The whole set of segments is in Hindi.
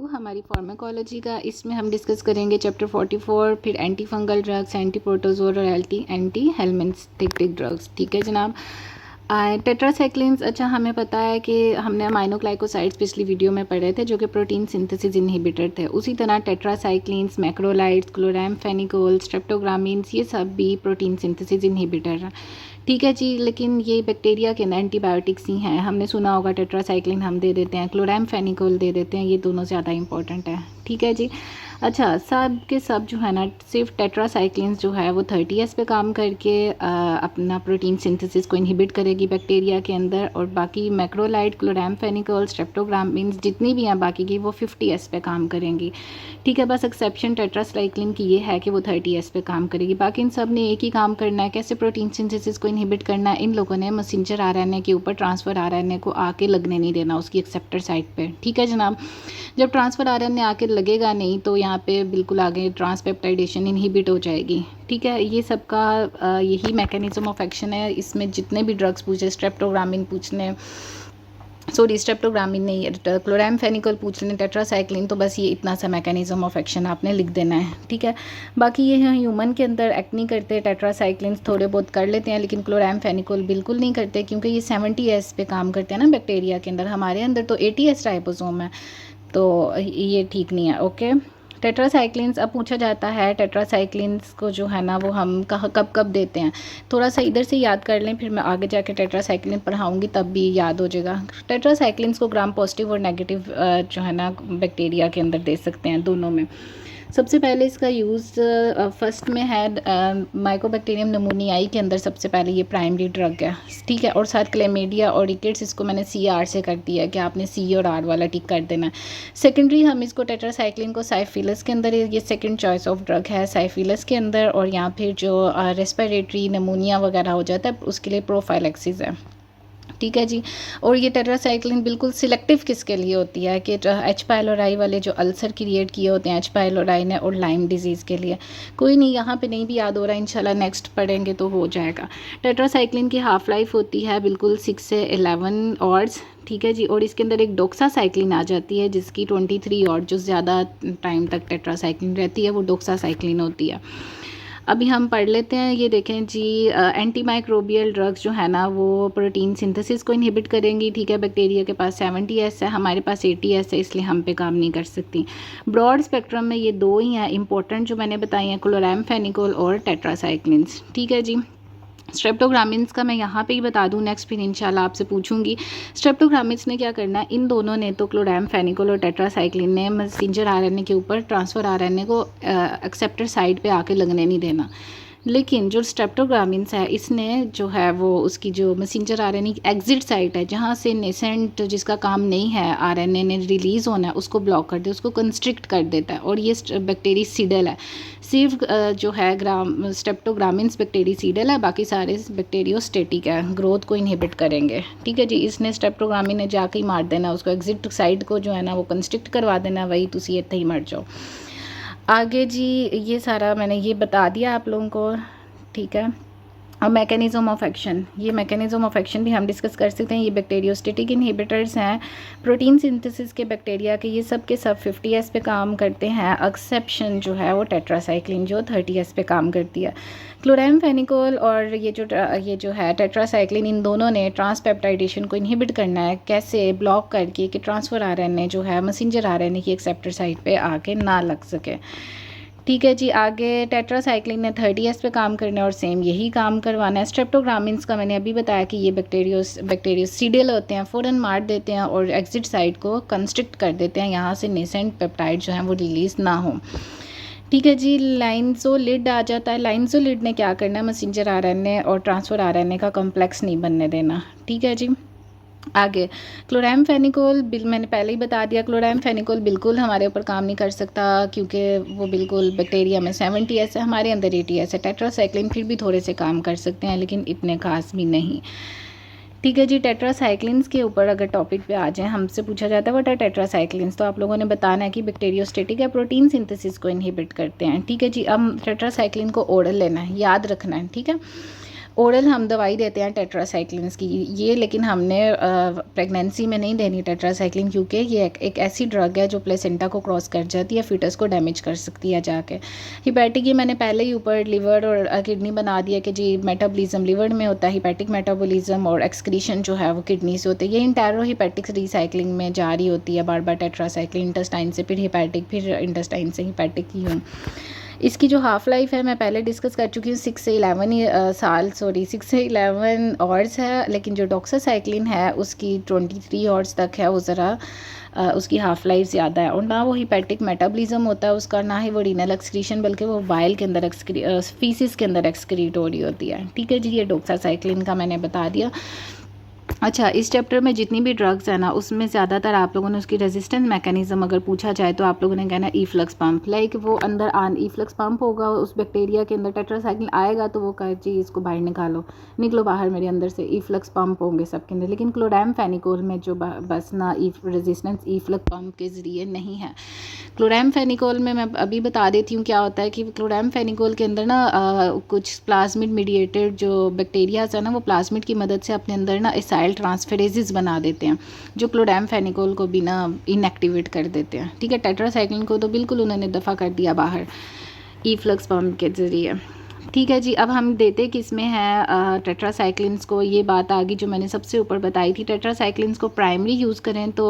2 हमारी फार्माकोलॉजी का। इसमें हम डिस्कस करेंगे चैप्टर 44, फिर anti fungal drugs, anti protozoal और एंटी हेलमिंथेटिक ड्रग्स। ठीक है जनाब। टेट्रासाइक्लिन्स, अच्छा हमें पता है कि हमने अमाइनोग्लाइकोसाइड्स पिछली वीडियो में पढ़े थे जो कि प्रोटीन सिंथेसिस इनहिबिटर थे। उसी तरह टेट्रासाइक्लिन्स, मैक्रोलाइड्स, क्लोरामफेनिकोल, स्ट्रेप्टोग्रामीन्स, ये सब भी प्रोटीन सिंथेसिस इनहिबिटर हैं। ठीक है जी। लेकिन ये बैक्टीरिया के अंदर एंटीबायोटिक्स ही हैं। हमने सुना होगा टेट्रासाइक्लिन हम दे देते हैं, क्लोरामफेनिकोल दे देते हैं, ये दोनों ज़्यादा इंपॉर्टेंट है। ठीक है जी। अच्छा, सब के सब जो है ना, सिर्फ टेट्रासाइक्लिन्स जो है वो 30S पे काम करके अपना प्रोटीन सिंथेसिस को इनहिबिट करेगी बैक्टीरिया के अंदर, और बाकी मैक्रोलाइड, क्लोरामफेनिकोल, स्ट्रेप्टोग्रामीन्स जितनी भी हैं बाकी की वो 50S पे काम करेंगी। ठीक है, बस एक्सेप्शन टेट्रासाइक्लिन की ये है कि वो 30S पे काम करेगी। बाकी इन सब ने एक ही काम करना है, कैसे प्रोटीन सिंथेसिस को इनहिबिट करना है। इन लोगों ने मैसेंजर आरएनए के ऊपर ट्रांसफ़र आरएनए को आके लगने नहीं देना उसकी एक्सेप्टर साइट पे। ठीक है जनाब। जब ट्रांसफ़र आरएनए आके लगेगा नहीं तो यहाँ पे बिल्कुल आगे ट्रांसपेप्टाइडेशन इनहिबिट हो जाएगी। ठीक है, ये सबका यही मैकेनिज्म ऑफ एक्शन है। इसमें जितने भी ड्रग्स पूछे, स्ट्रेप्टोग्रामिन पूछने, स्ट्रेप्टोग्रामिन नहीं, क्लोरामफेनिकोल पूछ लें, टेट्रासाइक्लिन, तो बस ये इतना सा मैकेनिज्म ऑफ एक्शन आपने लिख देना है। ठीक है, बाकी ये ह्यूमन के अंदर एक्ट नहीं करते। टेट्रासाइक्लिन थोड़े बहुत कर लेते हैं लेकिन क्लोरामफेनिकोल बिल्कुल नहीं करते, क्योंकि ये 70S पे काम करते हैं ना बैक्टीरिया के अंदर। हमारे अंदर तो 80S राइबोसोम है, तो ये ठीक नहीं है। ओके, टेट्रासाइक्लिन्स, अब पूछा जाता है टेट्रासाइक्लिन्स को जो है ना वो हम कब कब देते हैं। थोड़ा सा इधर से याद कर लें, फिर मैं आगे जाके टेट्रासाइक्लिन पढ़ाऊँगी तब भी याद हो जाएगा। टेट्रासाइक्लिन्स को ग्राम पॉजिटिव और नेगेटिव जो है ना बैक्टीरिया के अंदर दे सकते हैं, दोनों में। सबसे पहले इसका यूज़ फर्स्ट में है माइकोबैक्टीरियम नमूनियाई के अंदर। सबसे पहले ये प्राइमरी ड्रग है। ठीक है, और साथ क्लेमीडिया और रिकेट्स, इसको मैंने CR से कर दिया कि आपने C और R वाला टिक कर देना है। सेकेंडरी हम इसको टेट्रासाइक्लिन को साइफिलस के अंदर, ये सेकंड चॉइस ऑफ ड्रग है साइफिलस के अंदर, और यहाँ फिर जो रेस्पिरेटरी नमूनिया वगैरह हो जाता है उसके लिए प्रोफाइलैक्सिस है। ठीक है जी। और ये टेट्रासाइक्लिन बिल्कुल सिलेक्टिव किसके लिए होती है कि H. पाइलोराई वाले जो अल्सर क्रिएट किए होते हैं H. पाइलोराई ने, और लाइम डिजीज़ के लिए। कोई नहीं, यहाँ पे नहीं भी याद हो रहा है, इंशाल्लाह नेक्स्ट पढ़ेंगे तो हो जाएगा। टेट्रासाइक्लिन की हाफ लाइफ होती है बिल्कुल 6 से 11 आवर्स। ठीक है जी। और इसके अंदर एक डोक्सासाइक्लिन आ जाती है जिसकी 23 और जो ज़्यादा टाइम तक टेट्रासाइक्लिन रहती है वो डोक्सासाइक्लिन होती है। अभी हम पढ़ लेते हैं। ये देखें जी, एंटी माइक्रोबियल ड्रग्स जो है ना वो प्रोटीन सिंथेसिस को इनहिबिट करेंगी। ठीक है, बैक्टीरिया के पास 70S है, हमारे पास 80S है, इसलिए हम पे काम नहीं कर सकती। ब्रॉड स्पेक्ट्रम में ये दो ही हैं इंपॉर्टेंट जो मैंने बताई हैं, क्लोरामफेनिकोल और टेट्रासाइक्लिन्स। ठीक है जी। स्ट्रेप्टोग्रामिन्स का मैं यहाँ पे ही बता दूँ, नेक्स्ट फिर इंशाल्लाह आपसे पूछूंगी। स्ट्रेप्टोग्रामिन्स ने क्या करना है, इन दोनों ने तो क्लोरामफेनिकोल और टेट्रासाइक्लिन ने मैसेंजर आरएनए के ऊपर ट्रांसफ़र आरएनए को एक्सेप्टर साइड पे आके लगने नहीं देना। लेकिन जो स्ट्रेप्टोग्रामिन्स है इसने जो है वो उसकी जो मैसेंजर आरएनए एग्जिट साइट है जहाँ से नेसेंट जिसका काम नहीं है आरएनए ने रिलीज़ होना है उसको ब्लॉक कर दे, उसको कंस्ट्रिक्ट कर देता है। और ये बैक्टीरिसीडल है, सिर्फ जो है स्ट्रेप्टोग्रामिन्स बैक्टीरिसीडल है, बाकी सारे बैक्टीरियोस्टेटिक है, ग्रोथ को इनहिबिट करेंगे। ठीक है जी। इसने स्ट्रेप्टोग्रामिन ने जाके ही मार देना, उसको एग्जिट साइड को जो है ना वो कंस्ट्रिक्ट करवा देना, वही तुसी इत्थे ही मर जाओ। आगे जी, ये सारा मैंने ये बता दिया आप लोगों को। ठीक है, और मैकेनिज़्म ऑफ एक्शन, ये मैकेनिज़्म ऑफ एक्शन भी हम डिस्कस कर सकते हैं। ये बैक्टीरियोस्टेटिक इनहिबिटर्स हैं प्रोटीन सिंथेसिस के बैक्टीरिया के, ये सब के सब 50S पे काम करते हैं। एक्सेप्शन जो है वो टेट्रासाइक्लिन जो 30S पे काम करती है। क्लोरामफेनिकोल और ये जो है टेट्रासाइक्लिन, इन दोनों ने ट्रांसपेप्टाइडेशन को इनहिबिट करना है। कैसे? ब्लॉक करके कि ट्रांसफ़र आरएनए जो है मैसेंजर आरएनए की एक्सेप्टर साइट पे आके ना लग सके। ठीक है जी। आगे टेट्रासाइक्लिन ने 30S पे काम करना है और सेम यही काम करवाना है। स्ट्रेप्टोग्रामिन्स का मैंने अभी बताया कि ये बैक्टीरियोसीडल होते हैं, फ़ौरन मार देते हैं और एग्जिट साइट को कंस्ट्रिक्ट कर देते हैं, यहाँ से नेसेंट पेप्टाइड जो हैं वो रिलीज़ ना हो। ठीक है जी। लाइनसोलिड आ जाता है। लाइनसोलिड ने क्या करना है, मैसेंजर आरएनए और ट्रांसफ़र आरएनए का कॉम्प्लेक्स नहीं बनने देना। ठीक है जी। आगे क्लोरामफेनिकोल, मैंने पहले ही बता दिया, क्लोरामफेनिकोल बिल्कुल हमारे ऊपर काम नहीं कर सकता क्योंकि वो बिल्कुल बैक्टीरिया में 70S है, हमारे अंदर 80S है। टेट्रासाइक्लिन फिर भी थोड़े से काम कर सकते हैं लेकिन इतने खास भी नहीं। ठीक है जी। टेट्रासाइक्लिन्स के ऊपर अगर टॉपिक पे आ जाए, हमसे पूछा जाता है व्हाट आर टेट्रासाइक्लिन्स, तो आप लोगों ने बताना है कि बैक्टीरियोस्टेटिक है, प्रोटीन सिंथेसिस को इनहिबिट करते हैं। ठीक है जी। अब टेट्रासाइक्लिन को ओरल लेना है, याद रखना है। ठीक है, ओरल हम दवाई देते हैं टेट्रासाइक्लिन्स की ये, लेकिन हमने प्रेगनेंसी में नहीं देनी टेट्रासाइक्लिन, क्योंकि ये एक ऐसी ड्रग है जो प्लेसेंटा को क्रॉस कर जाती है, फीटस को डैमेज कर सकती है जाके। हिपैटिक ये मैंने पहले ही ऊपर लिवर और किडनी बना दिया कि जी मेटाबॉलिज्म लिवर में होता है, हिपैटिक मेटाबॉलिज्म और एक्सक्रीशन जो है वो किडनी से होते हैं। ये इंटेरो हिपैटिक रिसाइक्लिंग में जारी होती है बार बार टेट्रासाइक्लिन, इंटेस्टाइन से फिर हिपैटिक, फिर इंटेस्टाइन से हिपैटिक ही हूँ। इसकी जो हाफ़ लाइफ है मैं पहले डिस्कस कर चुकी हूँ, 6 से 11 आवर्स है, लेकिन जो डॉक्सासाइक्लिन है उसकी 23 आवर्स तक है, वो ज़रा उसकी हाफ़ लाइफ ज़्यादा है। और ना वो हिपैटिक मेटाबॉलिज्म होता है उसका, ना ही वो रीनल एक्सक्रीशन, बल्कि वो बाइल के अंदर फीसिस के अंदर एक्सक्रीट हो रही होती है। ठीक है जी, ये डॉक्सासाइक्लिन का मैंने बता दिया। अच्छा, इस चैप्टर में जितनी भी ड्रग्स है ना उसमें ज़्यादातर आप लोगों ने उसकी रेजिस्टेंस मैकेनिज़्म अगर पूछा जाए तो आप लोगों ने कहना ईफ्लक्स पंप, लाइक वो अंदर ईफ्लक्स पंप होगा उस बैक्टीरिया के अंदर, टेट्रासाइक्लिन आएगा तो वो कहे जी इसको बाहर निकलो बाहर मेरे अंदर से, ईफ्लक्स पंप होंगे सबके अंदर। लेकिन क्लोरैम्फेनिकोल में जो बस ना रेजिस्टेंस ईफ्लक्स पंप के ज़रिए नहीं है। क्लोरैम्फेनिकोल में मैं अभी बता देती हूँ क्या होता है कि क्लोरैम्फेनिकोल के अंदर ना कुछ प्लाज्मिड मीडिएटेड जो बैक्टीरियाज है ना, वो प्लाज्मिड की मदद से अपने अंदर ना एसाइल ट्रांसफेरेजेस बना देते हैं, जो क्लोरैम्फेनिकोल को भी ना इनएक्टिवेट कर देते हैं। ठीक है, टेट्रासाइक्लिन को तो बिल्कुल उन्होंने दफ़ा कर दिया बाहर ईफ्लक्स पंप के ज़रिए। ठीक है जी, अब हम देते किस में है टेट्रासाइक्लिन्स को, ये बात आ गई जो मैंने सबसे ऊपर बताई थी। टेट्रासाइक्लिन्स को प्राइमरी यूज़ करें तो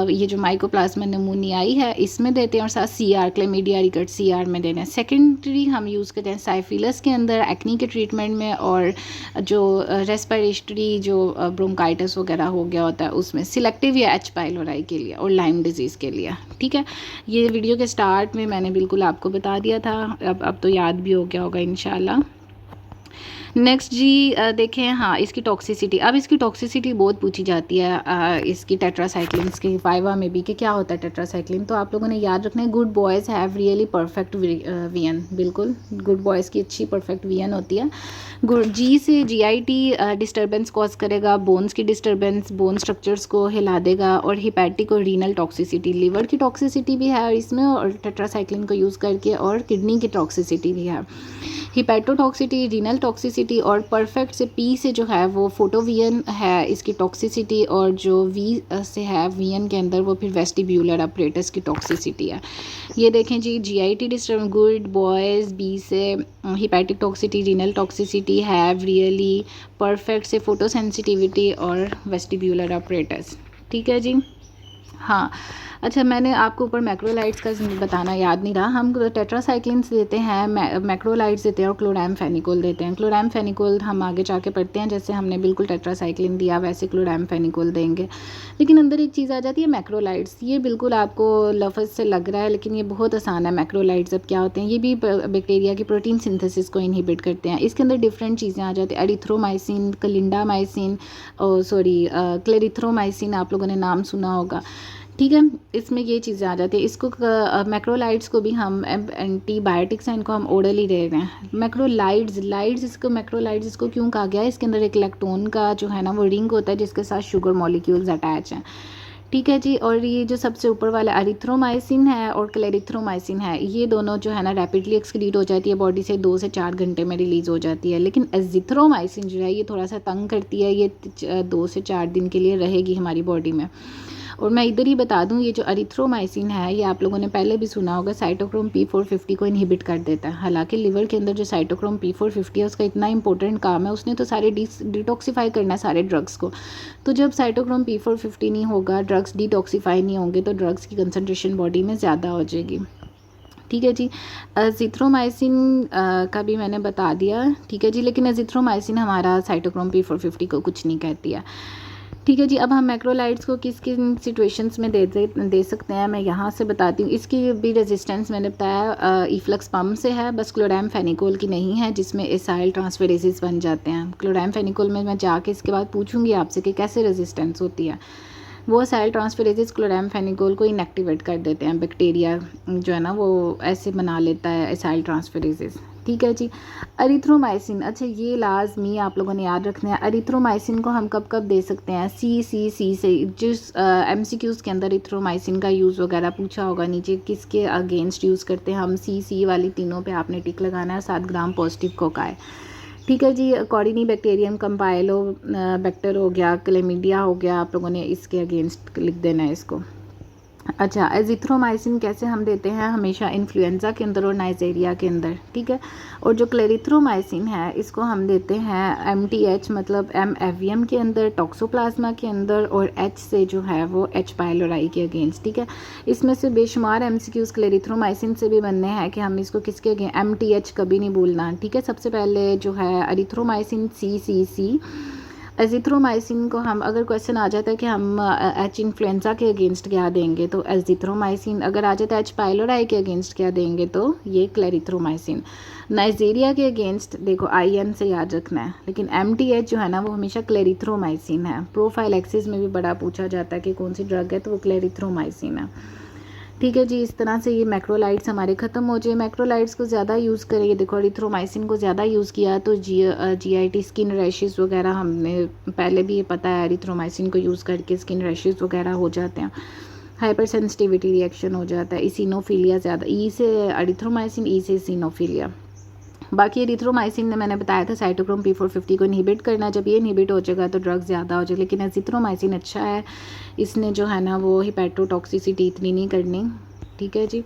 ये जो माइकोप्लाज्मा नमूनियाई है इसमें देते हैं, और साथ CR क्लेमीडिया रिकेट CR में देने हैं। सेकेंडरी हम यूज़ करते हैं साइफिलस के अंदर एक्नी के ट्रीटमेंट में, और जो रेस्पिरेटरी जो ब्रोंकाइटिस वगैरह हो गया होता है उसमें, सिलेक्टिव या H. पाइलोराई के लिए, और लाइम डिजीज़ के लिए। ठीक है, ये वीडियो के स्टार्ट में मैंने बिल्कुल आपको बता दिया था, अब तो याद भी हो गया होगा इंशाल्लाह। नेक्स्ट जी देखें, हाँ इसकी टॉक्सिसिटी, अब इसकी टॉक्सिसिटी बहुत पूछी जाती है इसकी टेट्रासाइक्लिन्स की वाइवा में भी कि क्या होता है टेट्रासाइक्लिन। तो आप लोगों ने याद रखना है, good boys have really perfect VN, बिल्कुल गुड बॉयज़ की अच्छी परफेक्ट वीएन होती है। जी से GIT डिस्टर्बेंस कॉज करेगा, बोन्स की डिस्टर्बेंस, बोन स्ट्रक्चर्स को हिला देगा, और हिपैटिक और रीनल टॉक्सिसिटी, लिवर की टॉक्सिसिटी भी है इसमें और टेट्रासाइक्लिन को यूज़ करके, और किडनी की टॉक्सिसिटी भी है। हिपैटोटॉक्सिटी, रीनल टॉक्सिसिटी, और परफेक्ट से P से जो है वो फोटोवियन है इसकी टॉक्सिसिटी, और जो V से है वीएन के अंदर वो फिर वेस्टिब्यूलर अपरेटस की टॉक्सिसिटी है। ये देखें जी, GIT disturb, good boys B से hepatic toxicity, renal toxicity, have really, perfect से फोटोसेंसिटिविटी और वेस्टिब्यूलर अपरेटस। ठीक है जी, हाँ। अच्छा, मैंने आपको ऊपर मैक्रोलाइट्स का बताना याद नहीं रहा। हम टेट्रासाइक्लिन्स देते हैं, मैक्रोलाइट्स देते हैं, और क्लोरैम्फेनिकोल देते हैं। क्लोरैम्फेनिकोल हम आगे जाके पढ़ते हैं, जैसे हमने बिल्कुल टेट्रासाइक्लिन दिया वैसे क्लोरैम्फेनिकोल देंगे। लेकिन अंदर एक चीज़ आ जाती है मैक्रोलाइट्स, ये बिल्कुल आपको लफ्ज़ से लग रहा है लेकिन ये बहुत आसान है। मैक्रोलाइट्स अब क्या होते हैं, ये भी बैक्टीरिया की प्रोटीन सिंथेसिस को इनहिबिट करते हैं। इसके अंदर डिफरेंट चीज़ें आ जाती हैं, एरिथ्रोमाइसिन, क्लिंडामाइसिन, क्लेरिथ्रोमाइसिन, आप लोगों ने नाम सुना होगा। ठीक है, इसमें ये चीज़ें आ जाती है। इसको मैक्रोलाइट्स को भी हम एंटीबायोटिक्स हैं, इनको हम ओरली दे रहे हैं। मैक्रोलाइट्स इसको मैक्रोलाइट्स इसको क्यों कहा गया है, इसके अंदर एक लैक्टोन का जो है ना वो रिंग होता है जिसके साथ शुगर मॉलिक्यूल्स अटैच हैं। ठीक है जी, और ये जो सबसे ऊपर वाला एरिथ्रोमाइसिन है और क्लेरिथ्रोमाइसिन है, ये दोनों जो है ना रैपिडली एक्सक्रीट हो जाती है बॉडी से, 2 से 4 घंटे में रिलीज़ हो जाती है। लेकिन एजिथ्रोमाइसिन जो है ये थोड़ा सा तंग करती है, ये 2 से 4 दिन के लिए रहेगी हमारी बॉडी में। और मैं इधर ही बता दूं, ये जो एरिथ्रोमाइसिन है ये आप लोगों ने पहले भी सुना होगा, साइटोक्रोम P450 को इनहिबिट कर देता है। हालांकि लिवर के अंदर जो साइटोक्रोम P450 है उसका इतना इंपॉर्टेंट काम है, उसने तो सारे डिटॉक्सीफाई करना है सारे ड्रग्स को। तो जब साइटोक्रोम P450 नहीं होगा, ड्रग्स डिटॉक्सीफाई नहीं होंगे, तो ड्रग्स की कंसनट्रेशन बॉडी में ज़्यादा हो जाएगी। ठीक है जी, एजिथ्रोमाइसिन का भी मैंने बता दिया। ठीक है जी, लेकिन एजिथ्रोमाइसिन हमारा साइटोक्रोम P450 को कुछ नहीं कहती है। ठीक है जी, अब हम मैक्रोलाइट्स को किस किन सिचुएशंस में दे सकते हैं, मैं यहाँ से बताती हूँ। इसकी भी रेजिस्टेंस मैंने बताया ईफ्लक्स पंप से है, बस क्लोरैम्फेनिकोल की नहीं है जिसमें एसाइल ट्रांसफेरेजेस बन जाते हैं। क्लोरैम्फेनिकोल में मैं जाके इसके बाद पूछूंगी आपसे कि कैसे रेजिस्टेंस होती है। वो एसाइल ट्रांसफेरेजेस क्लोरैम्फेनिकोल को इनएक्टिवेट कर देते हैं, बैक्टीरिया जो है ना वो ऐसे बना लेता है एसाइल ट्रांसफेरेजेस। ठीक है जी, एरिथ्रोमाइसिन, अच्छा ये लाजमी आप लोगों ने याद रखना है। एरिथ्रोमाइसिन को हम कब कब दे सकते हैं, सी से, जिस MCQs के अंदर एरिथ्रोमाइसिन का यूज़ वगैरह पूछा होगा नीचे, किसके अगेंस्ट यूज़ करते हैं हम, सी वाली तीनों पे आपने टिक लगाना है। 7 ग्राम पॉजिटिव कोकाए। ठीक है जी। कॉर्डिनी बैक्टीरियम कंपाइलो बैक्टर हो गया, क्लेमिडिया हो गया, आप लोगों ने इसके अगेंस्ट लिख देना है इसको। अच्छा, एजिथ्रोमाइसिन कैसे हम देते हैं, हमेशा इन्फ्लुएंजा के अंदर और नाइजेरिया के अंदर, ठीक है। और जो क्लेरिथ्रोमाइसिन है इसको हम देते हैं MTH मतलब MFVM के अंदर, टॉक्सोप्लाज्मा के अंदर, और H से जो है वो H पाइलोराई के अगेंस्ट, ठीक है। इसमें से बेशुमार MCQs क्लेरिथ्रोमाइसिन से भी बनने हैं कि हम इसको किसके अगेंस्ट, MTH कभी नहीं भूलना, ठीक है। सबसे पहले जो है एरिथ्रोमाइसिन CCC। एजिथ्रोमाइसिन को हम, अगर क्वेश्चन आ जाता है कि हम H इन्फ्लुएंजा के अगेंस्ट क्या देंगे तो एजिथ्रोमाइसिन, अगर आ जाता है H पाइलोराई के अगेंस्ट क्या देंगे तो ये क्लेरिथ्रोमाइसिन। नाइजेरिया के अगेंस्ट देखो IN से याद रखना है, लेकिन MTH जो है ना वो हमेशा क्लेरिथ्रोमाइसिन है। प्रोफाइलैक्सिस में भी बड़ा पूछा जाता है कि कौन सी ड्रग है तो वो क्लेरिथ्रोमाइसिन है, ठीक है जी। इस तरह से ये मैक्रोलाइट्स हमारे ख़त्म हो जाए। मैक्रोलाइट्स को ज़्यादा यूज़ करेंगे, देखो एरिथ्रोमाइसिन को ज़्यादा यूज़ किया तो GIT स्किन रैशेस वगैरह, हमने पहले भी ये पता है एरिथ्रोमाइसिन को यूज़ करके स्किन रैशेस वगैरह हो जाते हैं, हाइपर सेंसिटिविटी रिएक्शन हो जाता है, इसिनोफिलिया ज़्यादा, ई से एरिथ्रोमाइसिन, ई से इसिनोफिलिया। बाकी एरिथ्रोमाइसिन ने मैंने बताया था साइटोक्रोम P450 को इनहिबिट करना, जब ये इनहिबिट हो जाएगा तो ड्रग ज़्यादा हो जाएगा। लेकिन एजिथ्रोमाइसिन अच्छा है, इसने जो है ना वो हिपैटोटॉक्सिसिटी इतनी नहीं करनी, ठीक है जी।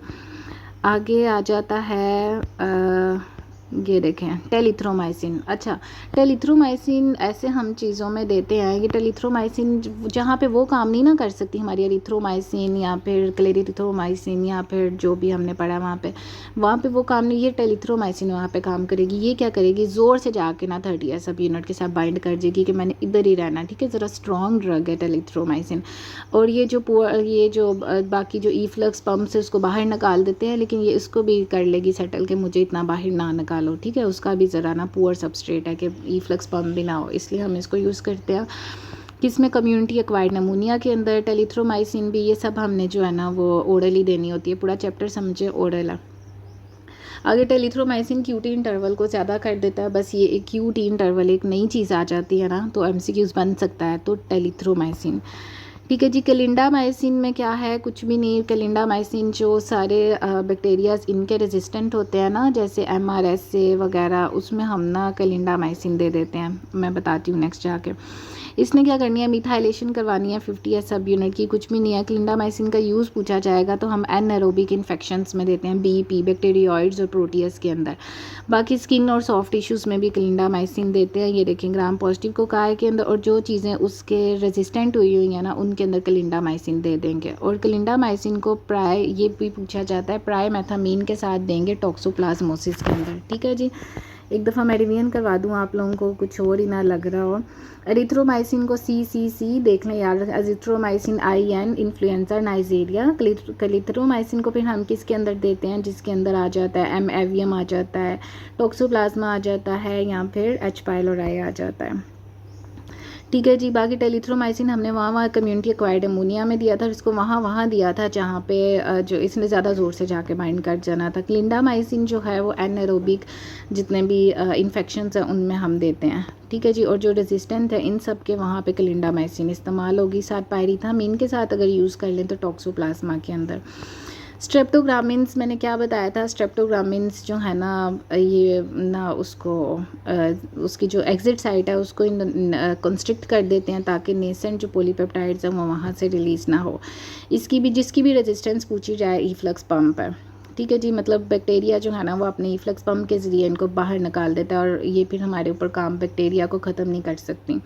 आगे आ जाता है ये देखें टेलिथ्रोमाइसिन। अच्छा, टेलिथ्रोमाइसिन ऐसे हम चीज़ों में देते हैं, ये टेलिथ्रोमाइसिन जहाँ पे वो काम नहीं ना कर सकती हमारी एरिथ्रोमाइसिन या फिर क्लेरिथ्रोमाइसिन या फिर जो भी हमने पढ़ा वहाँ पे वो काम नहीं, ये टेलिथ्रोमाइसिन वहाँ पे काम करेगी। ये क्या करेगी, ज़ोर से जाके ना 30 सब यूनिट के साथ बाइंड कर देगी कि मैंने इधर ही रहना, ठीक है। ज़रा स्ट्रॉन्ग ड्रग है टेलिथ्रोमाइसिन। और ये जो बाकी जो ईफ्लक्स पम्प से उसको बाहर निकाल देते हैं, लेकिन ये इसको भी कर लेगी सेटल के मुझे इतना बाहर ना निकालो, ठीक है। उसका भी ज़रा ना पुअर सबस्ट्रेट है कि ईफ्लक्स पम्प भी ना हो, इसलिए हम इसको यूज़ करते हैं। किसमें, कम्युनिटी एक्वायर्ड नमूनिया के अंदर। टेलिथ्रोमाइसिन भी ये सब हमने जो है ना वो ओरली देनी होती है, पूरा चैप्टर समझे ओरल है। आगे टेलिथ्रोमाइसिन QT इंटरवल को ज़्यादा कर देता है, बस ये एक QT इंटरवल एक नई चीज़ आ जाती है ना तो MCQs बन सकता है, तो टेलिथ्रोमाइसिन, ठीक है जी। क्लिंडामाइसिन में क्या है, कुछ भी नहीं। क्लिंडामाइसिन जो सारे बैक्टीरियाज इनके रेजिस्टेंट होते हैं ना, जैसे MRSA वगैरह, उसमें हम ना क्लिंडामाइसिन दे देते हैं, मैं बताती हूँ नेक्स्ट जाके। इसने क्या करनी है, मिथाइलेशन करवानी है 50 सब यूनिट की, कुछ भी नहीं है। क्लिंडामाइसिन का यूज़ पूछा जाएगा तो हम एनारोबिक इन्फेक्शंस में देते हैं, BP बैक्टीरियोइड्स और प्रोटीयस के अंदर। बाकी स्किन और सॉफ्ट टिश्यूज़ में भी क्लिंडामाइसिन देते हैं, ये देखें ग्राम पॉजिटिव कोकाई के अंदर, और जो चीज़ें उसके रेजिस्टेंट हुई हैं ना उनके अंदर क्लिंडामाइसिन दे देंगे। और क्लिंडामाइसिन को ये भी पूछा जाता है प्राइमेथामीन के साथ देंगे टॉक्सोप्लाज्मोसिस के अंदर, ठीक है जी। एक दफ़ा मैं रिवीजन करवा दूँ आप लोगों को, कुछ और ही ना लग रहा हो। एरिथ्रोमाइसिन को CCC देख लें यार, एजिथ्रोमाइसिन IN इन्फ्लुएंजा नाइजेरिया। क्लिथ्रोमाइसिन को फिर हम किसके अंदर देते हैं, जिसके अंदर आ जाता है MFVM आ जाता है, टॉक्सोप्लाज्मा आ जाता है, या फिर H पाइलोराई आ जाता है, ठीक है जी। बाकी टेलिथ्रोमाइसिन हमने वहाँ कम्युनिटी एक्वायर्ड अमोनिया में दिया था, इसको वहाँ दिया था जहाँ पे जो इसने ज़्यादा ज़ोर से जाके बाइंड कर जाना था। क्लिंडामाइसिन जो है वो एनारोबिक जितने भी इन्फेक्शंस हैं उनमें हम देते हैं, ठीक है जी। और जो रेजिस्टेंट है इन सब के वहाँ पे क्लिंडामाइसिन इस्तेमाल होगी, साथ पायरीथामीन के साथ अगर यूज़ कर लें तो टॉक्सोप्लाज्मा के अंदर। स्ट्रेप्टोग्रामिन्स मैंने क्या बताया था, स्ट्रेप्टोग्रामिन्स जो है ना ये ना उसको उसकी जो एग्जिट साइट है उसको कंस्ट्रिक्ट कर देते हैं ताकि नेसेंट जो पॉलीपेप्टाइड्स हैं वो वहाँ से रिलीज़ ना हो। जिसकी भी रेजिस्टेंस पूछी जाए ईफ्लक्स पम्प है, ठीक है जी। मतलब बैक्टीरिया जो है ना वो अपने ईफ्लक्स पम्प के ज़रिए इनको बाहर निकाल देता है और ये फिर हमारे ऊपर काम बैक्टीरिया को ख़त्म नहीं कर सकती।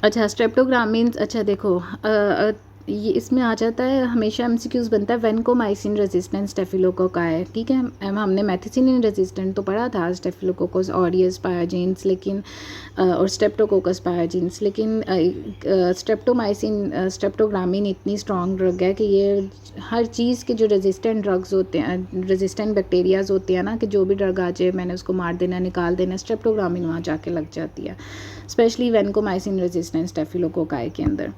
अच्छा, स्ट्रेप्टोग्रामिन्स, अच्छा देखो ये इसमें आ जाता है, हमेशा MCQs बनता है वेनकोमाइसिन रेजिस्टेंट स्टेफिलोकोकाई, ठीक है। हमने मेथिसिनिन रेजिस्टेंट तो पढ़ा था, स्टेफिलोकोकस ऑरियस पायोजेंस, लेकिन और स्ट्रेप्टोकोकस पायोजेंस, लेकिन स्ट्रेप्टोग्रामिन इतनी स्ट्रॉन्ग ड्रग है कि ये हर चीज़ के जो रेजिस्टेंट ड्रग्स होते हैं, रेजिस्टेंट बैक्टीरियाज होते हैं ना, कि जो भी ड्रग आ जाए मैंने उसको मार देना, निकाल देना, स्ट्रेप्टोग्रामिन वहाँ जाके लग जाती है, स्पेशली वेनकोमाइसिन रेजिस्टेंट स्टेफिलोकोकाई के अंदर,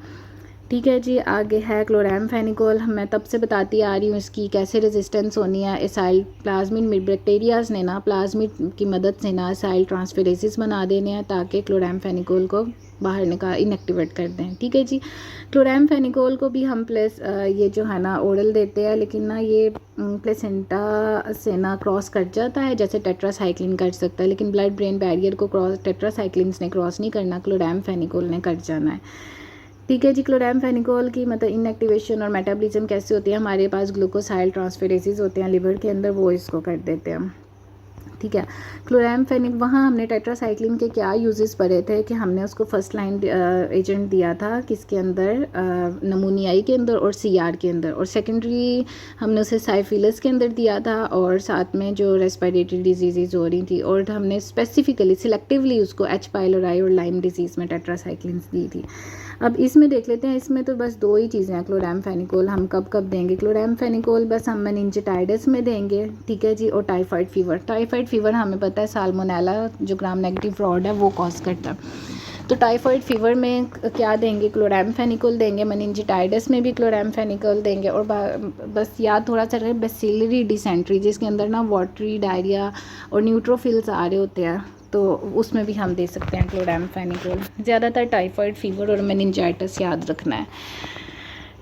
ठीक है जी। आगे है क्लोरैम्फेनिकोल, मैं तब से बताती आ रही हूँ इसकी कैसे रेजिस्टेंस होनी है। एसाइल प्लाज्मिड बैक्टीरियाज ने ना प्लाज्मिड की मदद से ना एसाइल ट्रांसफेरेसिस बना देने हैं ताकि क्लोरैम्फेनिकोल को बाहर निकाल इनएक्टिवेट कर दें। ठीक है जी। क्लोरैम्फेनिकोल को भी हम प्लस ये जो है ना ओरल देते हैं, लेकिन ना ये प्लेसेंटा से ना क्रॉस कर जाता है, जैसे टेट्रासाइक्लिन कर सकता है, लेकिन ब्लड ब्रेन बैरियर को क्रॉस टेट्रासाइक्लिन्स ने क्रॉस नहीं करना, क्लोरैम्फेनिकोल ने कर जाना है। ठीक है जी। क्लोरैम्फेनिकोल की मतलब इनएक्टिवेशन और मेटाबॉलिज्म कैसे होती है, हमारे पास ग्लूकोसाइल ट्रांसफेरेजेस होते हैं लिवर के अंदर, वो इसको कर देते हैं। ठीक है। क्लोरैम्फेनिक वहाँ हमने टेट्रासाइक्लिन के क्या यूजेस पढ़े थे कि हमने उसको फर्स्ट लाइन एजेंट दिया था किसके अंदर, नमूनियाई के अंदर और सीआर के अंदर, और सेकेंडरी हमने उसे साइफिलस के अंदर दिया था, और साथ में जो रेस्पिरेटरी डिजीज़ हो रही थी, और हमने स्पेसिफिकली सिलेक्टिवली उसको एच पाइलोराई और लाइम डिजीज़ में टेट्रासाइक्लिन्स दी थी। अब इसमें देख लेते हैं, इसमें तो बस दो ही चीज़ें हैं क्लोरैम्फेनिकोल। हम कब कब देंगे क्लोरैम्फेनिकोल, बस हम मेनिंजाइटिस में देंगे। ठीक है जी। और टाइफाइड फीवर, टाइफाइड फीवर हमें पता है साल्मोनेला जो ग्राम नेगेटिव फ्रॉड है वो कॉज करता है। तो टाइफाइड फीवर में क्या देंगे, क्लोरैम्फेनिकोल देंगे, मेनिंजाइटिस में भी क्लोरैम्फेनिकोल देंगे, और बस याद थोड़ा सा रहे बेसिलरी डिसेंट्री जिसके अंदर ना वाटरी डायरिया और न्यूट्रोफिल्स आ रहे होते हैं, तो उसमें भी हम दे सकते हैं क्लोरैम्फेनिकोल। ज़्यादातर टाइफाइड फीवर और मेनिंजाइटिस याद रखना है।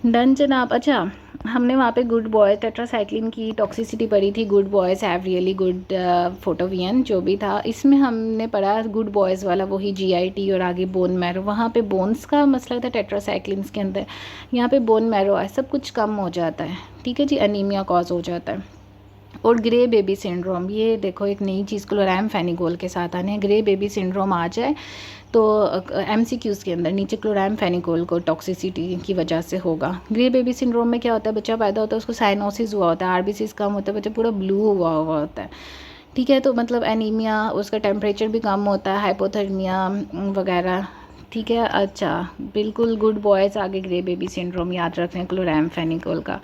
डन जनाब। अच्छा, हमने वहाँ पे गुड बॉय टेट्रासाइक्लिन की टॉक्सिसिटी पढ़ी थी, good boys have really good फोटोवियन जो भी था। इसमें हमने पढ़ा गुड बॉयज़ वाला वही जीआईटी और आगे बोन मैरो, वहाँ पे बोन्स का मसला था टेट्रासाइक्लिन्स के अंदर, यहाँ पे बोन मैरो है, सब कुछ कम हो जाता है। ठीक है जी। अनीमिया कॉज हो जाता है। और ग्रे बेबी सिंड्रोम, ये देखो एक नई चीज़ क्लोरैम्फेनिकोल के साथ आने, ग्रे बेबी सिंड्रोम आ जाए तो एमसीक्यूज़ के अंदर नीचे क्लोरैम्फेनिकोल को टॉक्सिसिटी की वजह से होगा। ग्रे बेबी सिंड्रोम में क्या होता है, बच्चा पैदा होता है उसको साइनोसिस हुआ होता है, आरबीसीज कम होता है, बच्चा पूरा ब्लू हुआ होता है। ठीक है। तो मतलब एनीमिया, उसका टेम्परेचर भी कम होता है, हाइपोथर्मिया वगैरह। ठीक है। अच्छा, बिल्कुल गुड बॉयज़ आगे ग्रे बेबी सिंड्रोम याद रखें क्लोरैम्फेनिकोल का।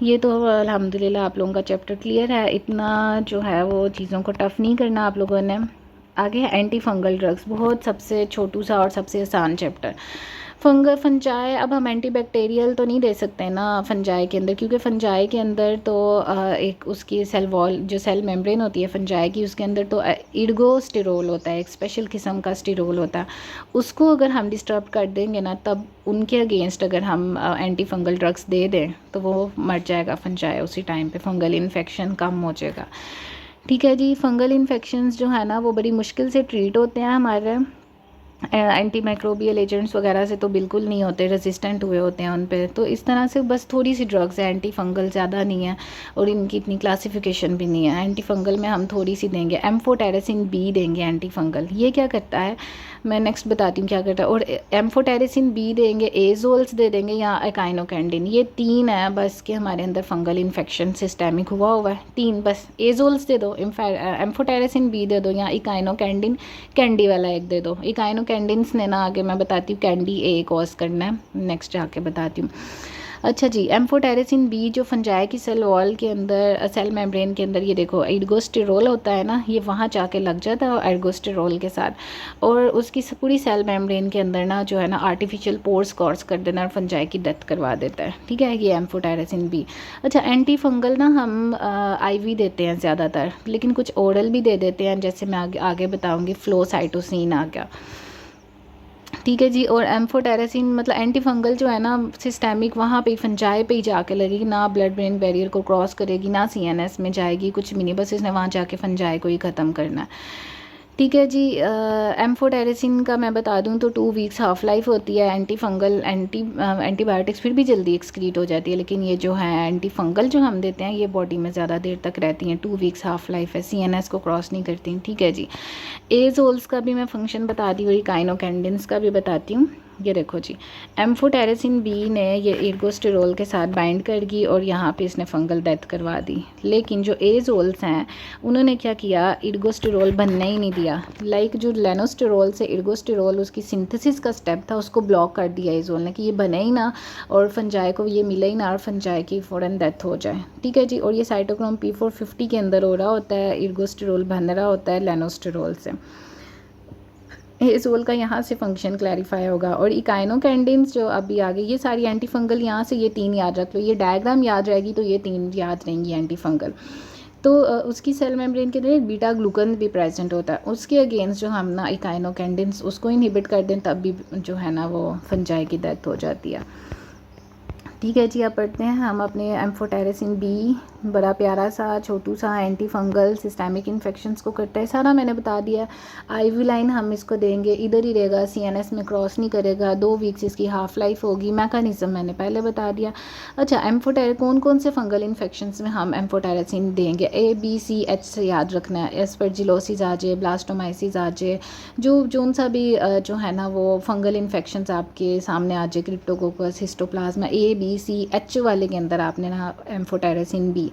ये तो अल्हम्दुलिल्लाह आप लोगों का चैप्टर क्लियर है, इतना जो है वो चीज़ों को टफ़ नहीं करना आप लोगों ने। आगे है एंटी फंगल ड्रग्स, बहुत सबसे छोटू सा और सबसे आसान चैप्टर। फंजाई, अब हम एंटी बैक्टीरियल तो नहीं दे सकते ना फंजाई के अंदर, क्योंकि फंजाई के अंदर तो एक उसकी सेल वॉल जो सेल मेम्ब्रेन होती है फंजाई की, उसके अंदर तो इर्गोस्टेरोल होता है, एक स्पेशल किस्म का स्टेरोल होता है। उसको अगर हम डिस्टर्ब कर देंगे ना, तब उनके अगेंस्ट अगर हम एंटी फंगल ड्रग्स दे दें तो वो मर जाएगा फंजाई उसी टाइम पे, फंगल इन्फेक्शन कम हो जाएगा। ठीक है जी। फंगल इन्फेक्शंस जो है ना वो बड़ी मुश्किल से ट्रीट होते हैं हमारे, एंटी माइक्रोबियल एजेंट्स वगैरह से तो बिल्कुल नहीं होते, रेजिस्टेंट हुए होते हैं उन पे। तो इस तरह से बस थोड़ी सी ड्रग्स है एंटी फंगल, ज़्यादा नहीं है, और इनकी इतनी क्लासिफिकेशन भी नहीं है। एंटी फंगल में हम थोड़ी सी देंगे, एम्फोटेरेसिन बी देंगे एंटी फंगल। ये क्या करता है मैं नेक्स्ट बताती हूँ क्या करता है। और एम्फोटेरेसिन बी देंगे, एजोल्स दे देंगे या एकाइनोकैंडिन, ये तीन है बस कि हमारे अंदर फंगल इन्फेक्शन सिस्टेमिक हुआ हुआ है, तीन बस। एजोल्स दे दो, एम्फोटेरेसिन बी दे दो, या इकाइनोकैंडिन कैंडी वाला एक दे दो। इकाइनोकैंडिन्स ने ना आगे मैं बताती हूँ कैंडी ए कॉज करना है, नेक्स्ट जाके बताती हूँ। अच्छा जी। एम्फोटेरेसिन बी जो फंजाई की सेल वॉल के अंदर, सेल मेम्ब्रेन के अंदर, ये देखो एर्गोस्टेरोल होता है ना, ये वहाँ जाके लग जाता है एर्गोस्टेरोल के साथ, और उसकी पूरी सेल मेम्ब्रेन के अंदर ना जो है ना आर्टिफिशियल पोर्स कॉज कर देना और फंजाई की डेथ करवा देता है। ठीक है, ये एम्फोटेरेसिन बी। अच्छा, एंटी फंगल ना हम आईवी देते हैं ज़्यादातर, लेकिन कुछ ओरल भी दे देते हैं, जैसे मैं आगे बताऊँगी फ्लोसाइटोसिन आ गया। ठीक है जी। और एम्फोटेरेसिन मतलब एंटी फंगल जो है ना सिस्टेमिक, वहाँ पे फंजाई पे ही जाके लगेगी, ना ब्लड ब्रेन बैरियर को क्रॉस करेगी, ना सीएनएस में जाएगी, कुछ मिनी बसेस ने वहाँ जाके फंजाई को ही ख़त्म करना है। ठीक है जी। एम्फोटेरेसिन का मैं बता दूं तो 2 वीक्स हाफ लाइफ होती है। एंटी फंगल एंटीबायोटिक्स फिर भी जल्दी एक्सक्रीट हो जाती है, लेकिन ये जो है एंटी फंगल जो हम देते हैं ये बॉडी में ज़्यादा देर तक रहती हैं, 2 वीक्स हाफ लाइफ है, सीएनएस को क्रॉस नहीं करती। ठीक है जी। एजोल्स का भी मैं फंक्शन बता दी और काइनोकैंडिन्स का भी बताती हूँ। ये देखो जी, एम्फोटेरेसिन बी ने ये एर्गोस्टेरोल के साथ बाइंड कर गई और यहाँ पे इसने फंगल डेथ करवा दी। लेकिन जो एजोल्स हैं उन्होंने क्या किया, एर्गोस्टेरोल बनने ही नहीं दिया। लाइक जो लेनोस्टेरोल से एर्गोस्टेरोल उसकी सिंथेसिस का स्टेप था उसको ब्लॉक कर दिया एजोल ने, कि ये बने ही ना और फंजाई को ये मिले ही ना और फंजाई की फ़ौरन डेथ हो जाए। ठीक है जी। और ये साइटोक्रोम P450 के अंदर हो रहा होता है, एर्गोस्टेरोल बन रहा होता है लेनोस्टेरोल से। एजोल का यहाँ से फंक्शन क्लैरिफाई होगा। और इकाइनोकैंडिन्स जो अभी आगे, ये सारी एंटी फंगल, यहाँ से ये 3 याद रख लो, ये डायग्राम याद रहेगी तो ये 3 याद रहेंगी एंटी फंगल। तो उसकी सेल मेम्ब्रेन के अंदर एक बीटा ग्लूकन भी प्रेजेंट होता है, उसके अगेंस्ट जो हम ना इकाइनोकेंडिन्स उसको इनहिबिट कर दें तब भी जो है ना वो फंजाई की डेथ हो जाती है। ठीक है जी, अब पढ़ते हैं हम अपने एम्फोटेरेसिन बी, बड़ा प्यारा सा छोटू सा एंटी फंगल सिस्टेमिक इन्फेक्शंस को करता है, सारा मैंने बता दिया। आईवी लाइन हम इसको देंगे, इधर ही रहेगा, सीएनएस में क्रॉस नहीं करेगा, 2 वीक्स इसकी हाफ लाइफ होगी। मैकेनिज्म मैंने पहले बता दिया। अच्छा, कौन कौन से फंगल इन्फेक्शंस में हम एम्फोटेरेसिन देंगे? ए बी सी एच से याद रखना है, एस्परजिलोसिस आ जाए, ब्लास्टोमाइसिस आ जाए, जोन सा भी जो है ना वो फंगल इन्फेक्शंस आपके सामने आ जाए, क्रिप्टोकोकस, हिस्टोप्लाज्मा, ABCH वाले के अंदर आपने ना एम्फोटेरेसिन बी,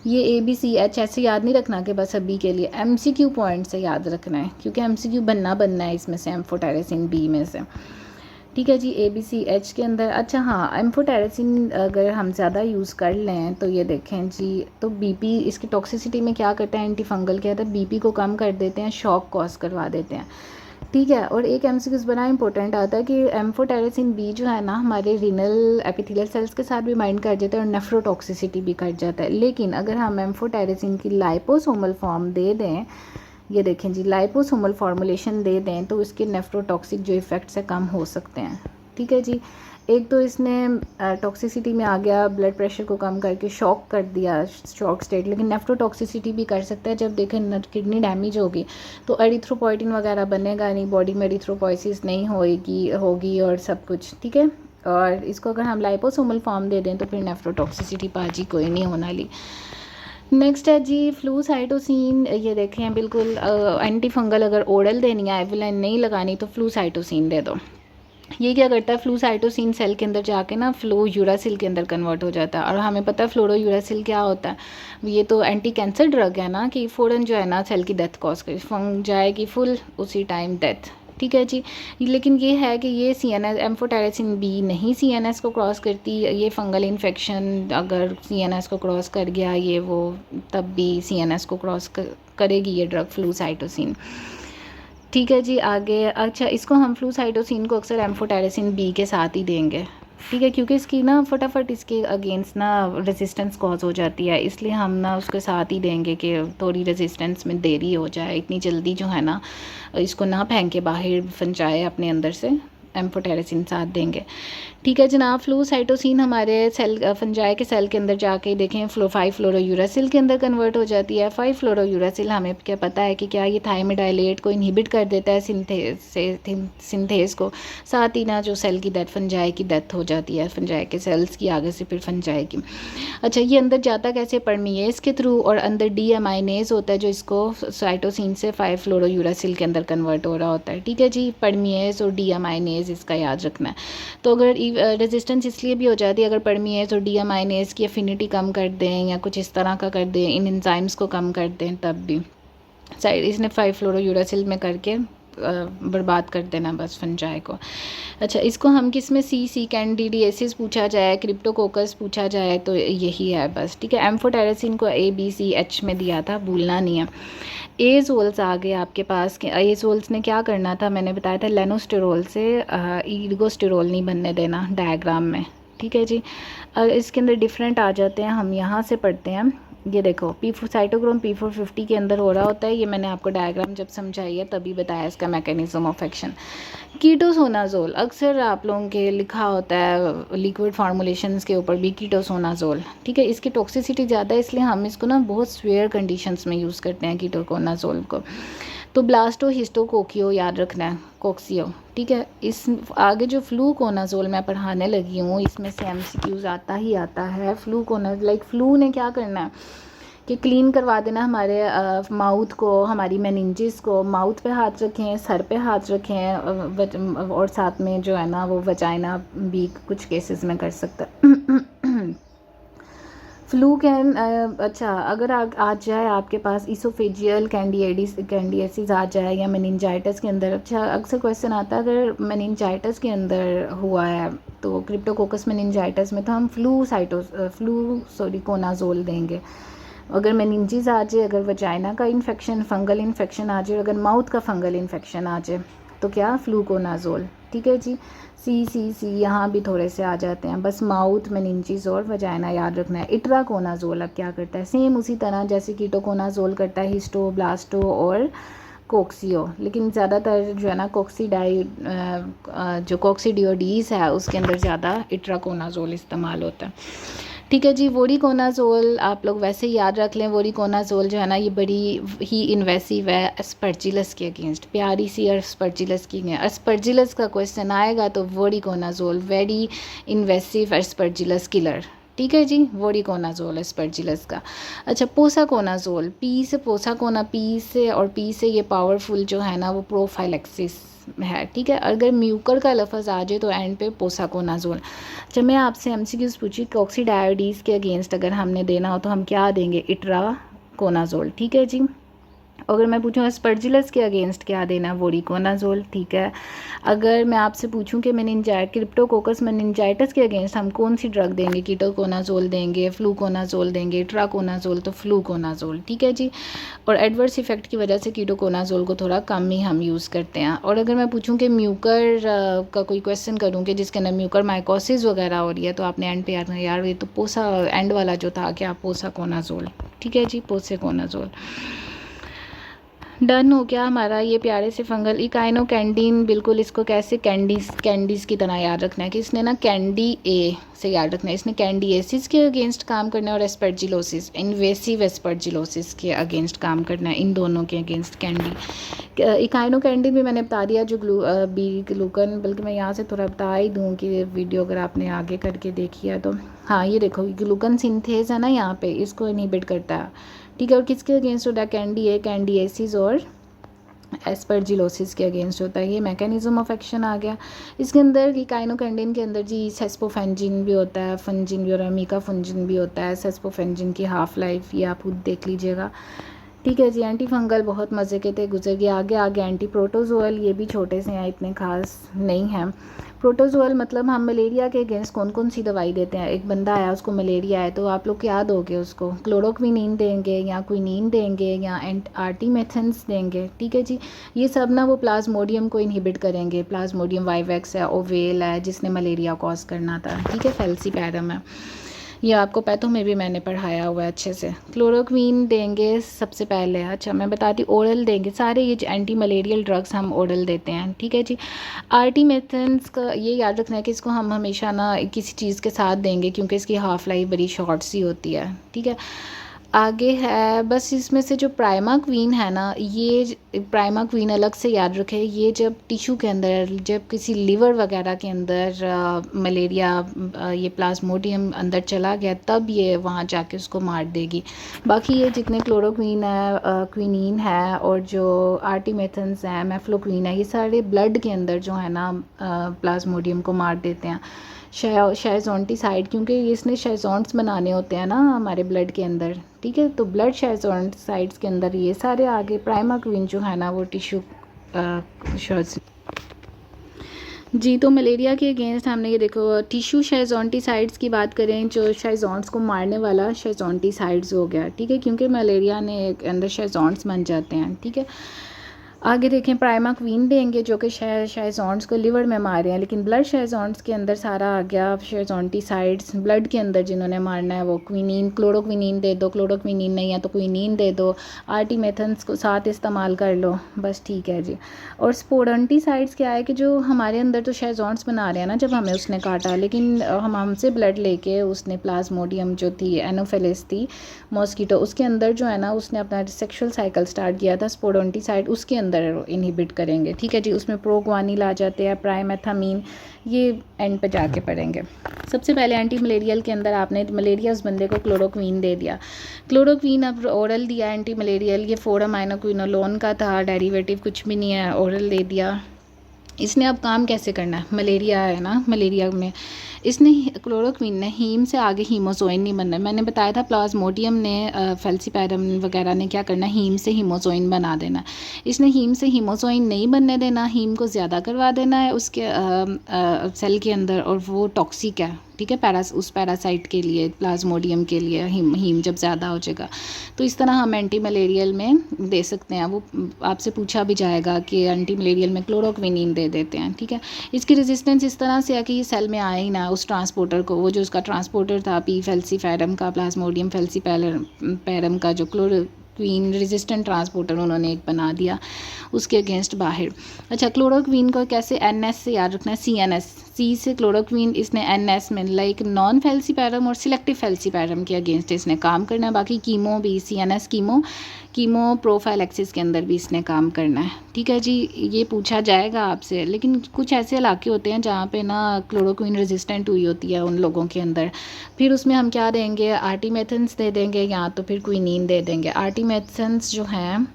ये ABCH ऐसे याद नहीं रखना कि बस अभी के लिए, MCQ पॉइंट से याद रखना है क्योंकि MCQ बनना है इसमें से, एम्फोटेरेसिन बी में से। ठीक है जी, ABCH के अंदर। अच्छा हाँ, एम्फोटेरेसिन अगर हम ज़्यादा यूज़ कर लें तो ये देखें जी, तो BP इसकी टॉक्सिसिटी में क्या करता है, एंटी फंगल के अंदर BP को कम कर देते हैं, शॉक कॉज करवा देते हैं। ठीक है, और एक MCQ बड़ा इंपॉर्टेंट आता है कि एम्फोटेरेसिन बी जो है ना हमारे रीनल एपिथेलियल सेल्स के साथ भी बाइंड कर जाता है और नेफ्रोटॉक्सिसिटी भी कर जाता है। लेकिन अगर हम एम्फोटेरेसिन की लाइपोसोमल फॉर्म दे दें, ये देखें जी, लाइपोसोमल फॉर्मुलेशन दे दें तो इसके नेफ्रोटॉक्सिक जो इफ़ेक्ट्स है कम हो सकते हैं। ठीक है जी, एक तो इसने टॉक्सिसिटी में आ गया, ब्लड प्रेशर को कम करके शॉक कर दिया, शॉक स्टेट, लेकिन नेफ्रोटॉक्सिसिटी भी कर सकता है। जब देखें किडनी डैमेज होगी तो एरिथ्रोपोइटिन वगैरह बनेगा नहीं, बॉडी में एरिथ्रोपोइसिस नहीं होगी और सब कुछ। ठीक है, और इसको अगर हम लाइपोसोमल फॉर्म दे दें तो फिर नेफ्रोटॉक्सिसिटी पाजी कोई नहीं होने वाली। नेक्स्ट है जी फ्लूसाइटोसिन, ये देखें बिल्कुल एंटी फंगल अगर ओरल देनी है, एविलाइन नहीं लगानी तो फ्लूसाइटोसिन दे दो। ये क्या करता है, फ्लूसाइटोसिन सेल के अंदर जाके ना फ्लो यूरासिल के अंदर कन्वर्ट हो जाता है, और हमें पता है फ्लोरो यूरासिल क्या होता है, ये तो एंटी कैंसर ड्रग है ना कि फ़ौरन जो है ना सेल की डेथ कॉज कर, फंग जाएगी फुल उसी टाइम डेथ। ठीक है जी, लेकिन ये है कि ये CNS एम्फोटेरेसिन बी नहीं CNS को क्रॉस करती, ये फंगल इन्फेक्शन अगर CNS को क्रॉस कर गया ये वो, तब भी CNS को क्रॉस करेगी ये ड्रग फ्लूसाइटोसिन। ठीक है जी, आगे। अच्छा, इसको हम फ्लूसाइटोसिन को अक्सर एम्फोटेरेसिन बी के साथ ही देंगे। ठीक है, क्योंकि इसकी ना फटाफट इसके अगेंस्ट ना रेजिस्टेंस कॉज हो जाती है, इसलिए हम ना उसके साथ ही देंगे कि थोड़ी रेजिस्टेंस में देरी हो जाए, इतनी जल्दी जो है ना इसको ना फेंक के बाहर फंजाए अपने अंदर से, एम्फोटेरेसिन साथ देंगे। ठीक है जनाब, फ्लूसाइटोसिन हमारे सेल फंजाई के सेल के अंदर जाके देखें 5 फ्लोरोयूरासिल के अंदर कन्वर्ट हो जाती है। 5 फ्लोरोयूरासिल हमें क्या पता है कि क्या ये थाइमिडाइलेट को इनहिबिट कर देता है, सिंथेस को, साथ ही ना जो सेल की डेथ फंजाई की डेथ हो जाती है, फंजाई के सेल्स की आगे से फिर फंजाई की। अच्छा, ये अंदर जाता कैसे, परमिएज के थ्रू, और अंदर डीएमाइनेज होता है जो इसको साइटोसिन से 5 फ्लोरोयूरासिल के अंदर कन्वर्ट हो रहा होता है। ठीक है जी, परमिएज और डीएमाइनेज इसका याद रखना है। तो अगर रेजिस्टेंस इसलिए भी हो जाती है अगर परमिएज और डीएमाइनेज की एफिनिटी कम कर दें या कुछ इस तरह का कर दें, इन एंजाइम्स को कम कर दें, तब भी साइड इसने 5 फ्लोरोयूरासिल में करके बर्बाद कर देना बस फंजाई को। अच्छा, इसको हम किस में सी कैंडिडियासिस पूछा जाए, क्रिप्टोकोकस पूछा जाए तो यही है बस। ठीक है, एम्फोटेरेसिन को ABCH में दिया था, भूलना नहीं है। एजोल्स आ गए आपके पास कि एजोल्स ने क्या करना था, मैंने बताया था लेनोस्टेरोल से ईर्गोस्टेरोल नहीं बनने देना डायग्राम में। ठीक है जी, इसके अंदर डिफरेंट आ जाते हैं, हम यहाँ से पढ़ते हैं। ये देखो साइटोक्रोम P450 के अंदर हो रहा होता है, ये मैंने आपको डायग्राम जब समझाई है तभी बताया इसका मैकेनिज्म ऑफ एक्शन। कीटोसोनाजोल अक्सर आप लोगों के लिखा होता है लिक्विड फार्मूलेशंस के ऊपर भी, कीटोसोनाजोल। ठीक है, इसकी टॉक्सिसिटी ज़्यादा है इसलिए हम इसको ना बहुत स्वेयर कंडीशंस में यूज़ करते हैं कीटोसोनाजोल को। तो ब्लास्टो हिस्टोकोकियो याद रखना है, कोक्सियो। ठीक है, इस आगे जो फ्लूकोनाजोल मैं पढ़ाने लगी हूँ इसमें से MCQs आता ही आता है। फ्लू ने क्या करना है कि क्लीन करवा देना हमारे माउथ को, हमारी मेनिंजिस को। माउथ पे हाथ रखें, सर पे हाथ रखें, और साथ में जो है ना वो वजाइना भी कुछ केसेस में कर सकता है। फ्लू कैन अच्छा, अगर आ जाए आपके पास इसोफेजियल कैंडियासिस आ जाए या मेनिंजाइटिस के अंदर। अच्छा, अक्सर क्वेश्चन आता है अगर मेनिंजाइटिस के अंदर हुआ है तो क्रिप्टोकोकस मेनिंजाइटिस में तो हम कोनाजोल देंगे। अगर मेनिंजिस आ जाए, अगर वजाइना का इन्फेक्शन, फंगल इन्फेक्शन आ जाए, अगर माउथ का फंगल इन्फेक्शन आ जाए तो क्या, फ्लूकोनाजोल। ठीक है जी। सी यहाँ भी थोड़े से आ जाते हैं। बस माउथ, मेनिंजेस और वजाइना याद रखना है। इट्राकोनाजोल अब क्या करता है, सेम उसी तरह जैसे कीटोकोनाजोल करता है हिस्टो, ब्लास्टो और कोक्सियो, लेकिन ज़्यादातर जो है ना जो कोक्सीडियोडीज़ है उसके अंदर ज़्यादा इट्राकोनाजोल इस्तेमाल होता है। ठीक है जी। वोरिकोनाजोल आप लोग वैसे ही याद रख लें। वोरिकोनाजोल जो है ना ये बड़ी ही इन्वेसिव है अस्परजिलस के अगेंस्ट, प्यारी सी अस्परजिलस की है। अस्परजिलस का क्वेश्चन आएगा तो voriconazole very invasive Aspergillus killer. ठीक है जी। वोरिकोनाजोल अस्परजिलस का। अच्छा, पोसाकोनाजोल, पी से पोसाकोना, पी से ये पावरफुल जो है ना वो प्रोफाइलेक्सिस है। ठीक है। अगर म्यूकर का लफ्ज़ आ जाए तो एंड पे पोसाकोनाजोल। जब मैं आपसे एमसीक्यूज़ पूछी कोक्सीडायोडीज़ के अगेंस्ट अगर हमने देना हो तो हम क्या देंगे, इट्राकोनाजोल। ठीक है जी। अगर मैं पूछूँ अस्परजिलस के अगेंस्ट क्या देना है, वोरिकोनाजोल। ठीक है। अगर मैं आपसे पूछूं कि क्रिप्टोकोकस मेनिंजाइटिस के अगेंस्ट हम कौन सी ड्रग देंगे, कीटोकोनाजोल देंगे, फ्लूकोनाजोल देंगे, ट्राकोनाजोल, तो फ्लूकोनाजोल। ठीक है जी। और एडवर्स इफेक्ट की वजह से कीटोकोनाजोल को थोड़ा कम ही हम यूज़ करते हैं। और अगर मैं पूछूं कि म्यूकर का कोई क्वेश्चन करूँ कि जिसके अंदर म्यूकर माइकोसिस वगैरह हो रही है तो आपने एंड पे यार ये तो पोसा एंड वाला जो था क्या, पोसाकोनाजोल। ठीक है जी। पोसाकोनाजोल डन हो गया हमारा ये प्यारे से फंगल इकाइनोकैंडीन। बिल्कुल इसको कैसे कैंडीज़ की तरह याद रखना है कि इसने ना कैंडी ए से याद रखना है। इसने कैंडिएसिस के अगेंस्ट काम करना है और एस्परजिलोसिस, इन्वेसिव एस्परजिलोसिस के अगेंस्ट काम करना है। इन दोनों के अगेंस्ट कैंडी। इकाइनोकैंडीन भी मैंने बता दिया, जो बी ग्लूकन, बल्कि मैं यहाँ से थोड़ा बता ही दूँ कि वीडियो अगर आपने आगे करके देखी है तो हाँ, ये देखो ग्लूकन सिंथेज है ना यहाँ पे, इसको इनहिबिट करता है। ठीक है। और किसके अगेंस्ट होता है, कैंडिएसिस और एस्परजिलोसिस के अगेंस्ट होता है। ये मैकेनिज्म ऑफ एक्शन आ गया। इसके अंदर इकाइनोकैंडीन के अंदर जी सेस्पोफेंजिन भी होता है, फंजिन भी और अमीकाफुंजिन भी होता है। सेस्पोफेंजिन की हाफ लाइफ ये आप खुद देख लीजिएगा। ठीक है जी। एंटी फंगल बहुत मज़े के थे, गुजर गए। आगे एंटी प्रोटोजोअल, ये भी छोटे से हैं, इतने खास नहीं हैं। प्रोटोजोअल मतलब हम मलेरिया के अगेंस्ट कौन कौन सी दवाई देते हैं। एक बंदा आया उसको मलेरिया है तो आप लोग क्या दोगे उसको, क्लोरोक्विनीन देंगे या क्विनीन देंगे या आर्टीमेथन्स देंगे। ठीक है जी। ये सब ना वो प्लाज्मोडियम को इनहिबिट करेंगे। प्लाज्मोडियम वाइवेक्स है, ओवेल है जिसने मलेरिया कॉज करना था। ठीक है। फेल्सीपैरम है, ये आपको पैथो में भी मैंने पढ़ाया हुआ है अच्छे से। क्लोरोक्वीन देंगे सबसे पहले। अच्छा, मैं बताती ओरल देंगे। सारे ये एंटी मलेरियल ड्रग्स हम ओरल देते हैं। ठीक है जी। आर्टीमेथन्स का ये याद रखना है कि इसको हम हमेशा ना किसी चीज़ के साथ देंगे क्योंकि इसकी हाफ लाइफ बड़ी शॉर्ट सी होती है। ठीक है। आगे है बस इसमें से जो प्राइमाक्वीन है ना, ये प्राइमाक्वीन अलग से याद रखें। ये जब टिश्यू के अंदर, जब किसी लिवर वगैरह के अंदर मलेरिया ये प्लाज्मोडियम अंदर चला गया तब ये वहाँ जाके उसको मार देगी। बाकी ये जितने क्लोरोक्वीन है, क्विनीन है और जो आर्टीमेथन्स हैं, मेफ्लोक्वीन है, ये सारे ब्लड के अंदर जो है ना प्लाज्मोडियम को मार देते हैं। शाइज़ोंटिसाइड, क्योंकि इसने शाइज़ोंट्स बनाने होते हैं ना हमारे ब्लड के अंदर। ठीक है। तो ब्लड शाइज़ोंटिसाइड्स के अंदर ये सारे आगे प्राइमाक्वीन जो है ना वो टिश्यू जी। तो मलेरिया के अगेंस्ट हमने ये देखो टिश्यू शाइज़ोंटिसाइड्स की बात करें, जो शाइज़ोंट्स को मारने वाला शाइज़ोंटिसाइड्स हो गया। ठीक है। क्योंकि मलेरिया ने अंदर शाइज़ोंट्स बन जाते हैं। ठीक है। आगे देखें प्राइमाक्वीन देंगे जो कि शाइज़ोंट्स को लिवर में मार रहे हैं, लेकिन ब्लड शाइज़ोंट्स के अंदर सारा आ गया शाइज़ोंटिसाइड्स। ब्लड के अंदर जिन्होंने मारना है वो क्विनीन, क्लोरोक्विनीन दे दो, क्लोरोक्विनीन नहीं है तो क्विनीन दे दो, आर्टीमेथन्स को साथ इस्तेमाल कर लो, बस ठीक है जी। और स्पोरेंटिसाइड्स क्या है कि जो हमारे अंदर तो शाइज़ोंट्स बना रहे हैं ना जब हमें उसने काटा, लेकिन हमसे ब्लड लेके उसने प्लाज्मोडियम जो थी, एनोफिलिस थी मॉस्किटो, उसके अंदर जो है ना उसने अपना सेक्शुअल साइकिल स्टार्ट किया था। स्पोरेंटिसाइड उसके अंदर इनहिबिट करेंगे। ठीक है जी। उसमें प्रोग्वानिल आ जाते हैं, प्राइमेथामीन, ये एंड पे जाके पढ़ेंगे। सबसे पहले एंटी मलेरियल के अंदर आपने मलेरिया उस बंदे को क्लोरोक्वीन दे दिया। क्लोरोक्वीन अब ओरल दिया एंटी मलेरियल, ये 4-अमाइनोक्विनोलोन का था, डेरिवेटिव कुछ भी नहीं है, ओरल दे दिया। इसने अब काम कैसे करना है, मलेरिया है ना, मलेरिया में इसने क्लोरोक्वीन ने हीम से आगे हीमोजोइन नहीं बनना है। मैंने बताया था प्लाज्मोडियम ने, फेल्सीपैरम वगैरह ने क्या करना, हीम से हीमोजोइन बना देना। इसने हीम से हीमोजोइन नहीं बनने देना, हीम को ज़्यादा करवा देना है उसके सेल के अंदर, और वो टॉक्सिक है। ठीक है, उस पैरासाइट के लिए, प्लाज्मोडियम के लिए, हीम जब ज़्यादा हो जाएगा। तो इस तरह हम एंटी मलेरियल में दे सकते हैं। वो आपसे पूछा भी जाएगा कि एंटी मलेरियल में क्लोरोक्विनीन दे देते हैं, ठीक है। इसकी रेजिस्टेंस इस तरह से है कि ये सेल में आए ही ना उस ट्रांसपोर्टर को, वो जो उसका ट्रांसपोर्टर था पी फेल्सीफेरम का, प्लाज्मोडियम फेल्सीपेरम का, जो क्लोरोक्वीन रेजिस्टेंट ट्रांसपोर्टर उन्होंने एक बना दिया उसके अगेंस्ट बाहर। अच्छा, क्लोरोक्वीन को कैसे NS से याद रखना है, CNS, सी से क्लोरोक्वीन, इसने NS में लाइक नॉन फेल्सीपेरम और सिलेक्टिव फेल्सीपेरम के अगेंस्ट इसने काम करना है। बाकी कीमो भी, CNS कीमो प्रोफाइलैक्सिस के अंदर भी इसने काम करना है, ठीक है जी। ये पूछा जाएगा आपसे, लेकिन कुछ ऐसे इलाके होते हैं जहाँ पे ना क्लोरोक्वीन रेजिस्टेंट हुई होती है उन लोगों के अंदर, फिर उसमें हम क्या देंगे, आर्टीमेथन्स दे देंगे या तो फिर क्विनीन दे देंगे। आर्टीमेथन्स जो हैं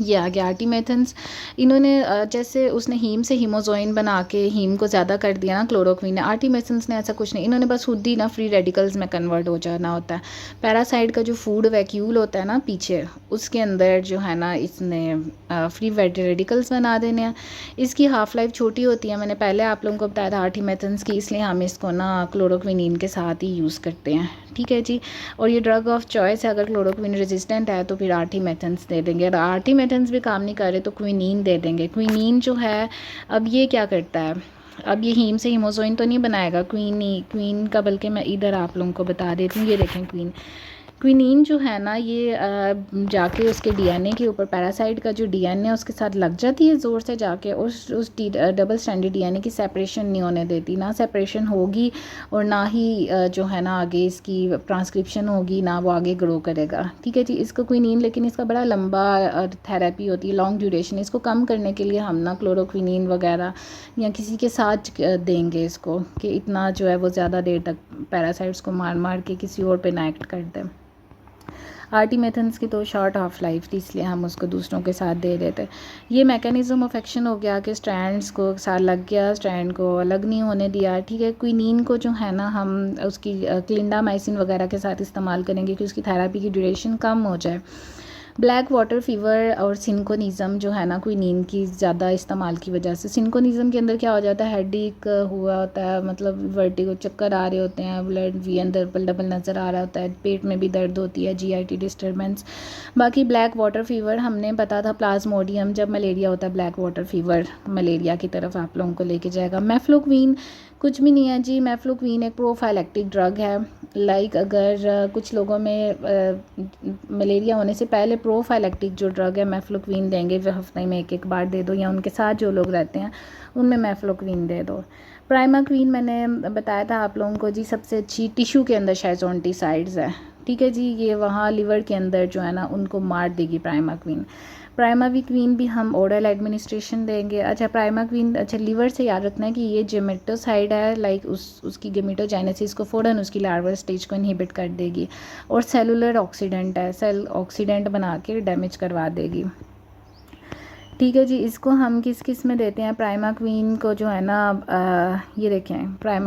ये आ गया आर्टीमेथन्स। इन्होंने जैसे उसने हीम से हीमोजोइन बना के हीम को ज़्यादा कर दिया ना क्लोरोक्वीन ने, आर्टीमेथन्स ने ऐसा कुछ नहीं, इन्होंने बस खुद ही ना फ्री रेडिकल्स में कन्वर्ट हो जाना होता है। पैरासाइट का जो फूड वैक्यूल होता है ना पीछे, उसके अंदर जो है ना इसने फ्री रेडिकल्स बना देने हैं। इसकी हाफ़ लाइफ छोटी होती है, मैंने पहले आप लोगों को बताया था आर्टीमेथन्स की, इसलिए हम इसको ना क्लोरोक्विनीन के साथ ही यूज़ करते हैं, ठीक है जी। और ये ड्रग ऑफ चॉइस है, अगर क्लोरोक्विन रेजिस्टेंट है तो फिर आर्टीमेथन्स दे देंगे, अगर आर्टीमेथन्स भी काम नहीं कर रहे तो क्विनीन दे देंगे। क्विनीन जो है अब ये क्या करता है, अब ये हीम से हीमोजोइन तो नहीं बनाएगा, क्वीन का, बल्कि मैं इधर आप लोगों को बता देती हूँ। ये देखें क्विनीन जो है ना ये जाके उसके डीएनए के ऊपर, पैरासाइट का जो डीएनए उसके साथ लग जाती है ज़ोर से जाके, उस डबल स्ट्रैंडेड डीएनए की सेपरेशन नहीं होने देती, ना सेपरेशन होगी और ना ही जो है ना आगे इसकी ट्रांसक्रिप्शन होगी, ना वो आगे ग्रो करेगा, ठीक है जी। इसको क्विनीन, लेकिन इसका बड़ा लंबा थेरेपी होती है, लॉन्ग ड्यूरेशन। इसको कम करने के लिए हम ना क्लोरोक्विनीन वगैरह या किसी के साथ देंगे इसको, कि इतना जो है वो ज़्यादा देर तक पैरासाइट्स को मार मार के किसी और पे ना एक्ट कर दें। आर्टीमेथन्स की तो शॉर्ट हाफ लाइफ थी, इसलिए हम उसको दूसरों के साथ दे देते। ये मैकेनिज्म ऑफ एक्शन हो गया कि स्ट्रैंड्स को साथ लग गया, स्ट्रैंड को अलग नहीं होने दिया, ठीक है। क्विनीन को जो है ना हम उसकी क्लिंडामाइसिन वगैरह के साथ इस्तेमाल करेंगे कि उसकी थेरापी की ड्यूरेशन कम हो जाए। ब्लैक वाटर फीवर और सिंकोनिज़म जो है ना क्विनीन की ज़्यादा इस्तेमाल की वजह से, सिंकोनिज़म के अंदर क्या हो जाता है, हेडेक हुआ होता है, मतलब वर्टिगो, चक्कर आ रहे होते हैं, ब्लड भी अंदर डबल नज़र आ रहा होता है, पेट में भी दर्द होती है, GIT डिस्टर्बेंस। बाकी ब्लैक वाटर फीवर हमने पता था प्लाज्मोडियम, जब मलेरिया होता है ब्लैक वाटर फीवर मलेरिया की तरफ आप लोगों को लेके जाएगा। मेफ्लोक्वीन कुछ भी नहीं है जी, मेफ्लोक्वीन एक प्रोफाइलैक्टिक ड्रग है। लाइक अगर कुछ लोगों में मलेरिया होने से पहले प्रोफाइलैक्टिक जो ड्रग है मेफ्लोक्वीन देंगे, वो हफ्ते में एक बार दे दो, या उनके साथ जो लोग रहते हैं उनमें मेफ्लोक्वीन दे दो। प्राइमाक्वीन मैंने बताया था आप लोगों को जी, सबसे अच्छी टिश्यू के अंदर शाइजोंटिसाइड्स है, ठीक है जी। ये वहाँ लिवर के अंदर जो है ना उनको मार देगी प्राइमाक्वीन। प्राइमाक्वीन भी हम ओरल एडमिनिस्ट्रेशन देंगे। अच्छा, प्राइमाक्वीन, अच्छा लिवर से याद रखना है कि ये जेमेटोसाइड है, लाइक उसकी गेमेटोजेनेसिस को फ़ौरन उसकी लार्वल स्टेज को इनहिबिट कर देगी, और सेलुलर ऑक्सीडेंट है, सेल ऑक्सीडेंट बना के डैमेज करवा देगी, ठीक है जी। इसको हम किस किस में देते हैं, प्राइमाक्वीन को जो है ना ये देखें,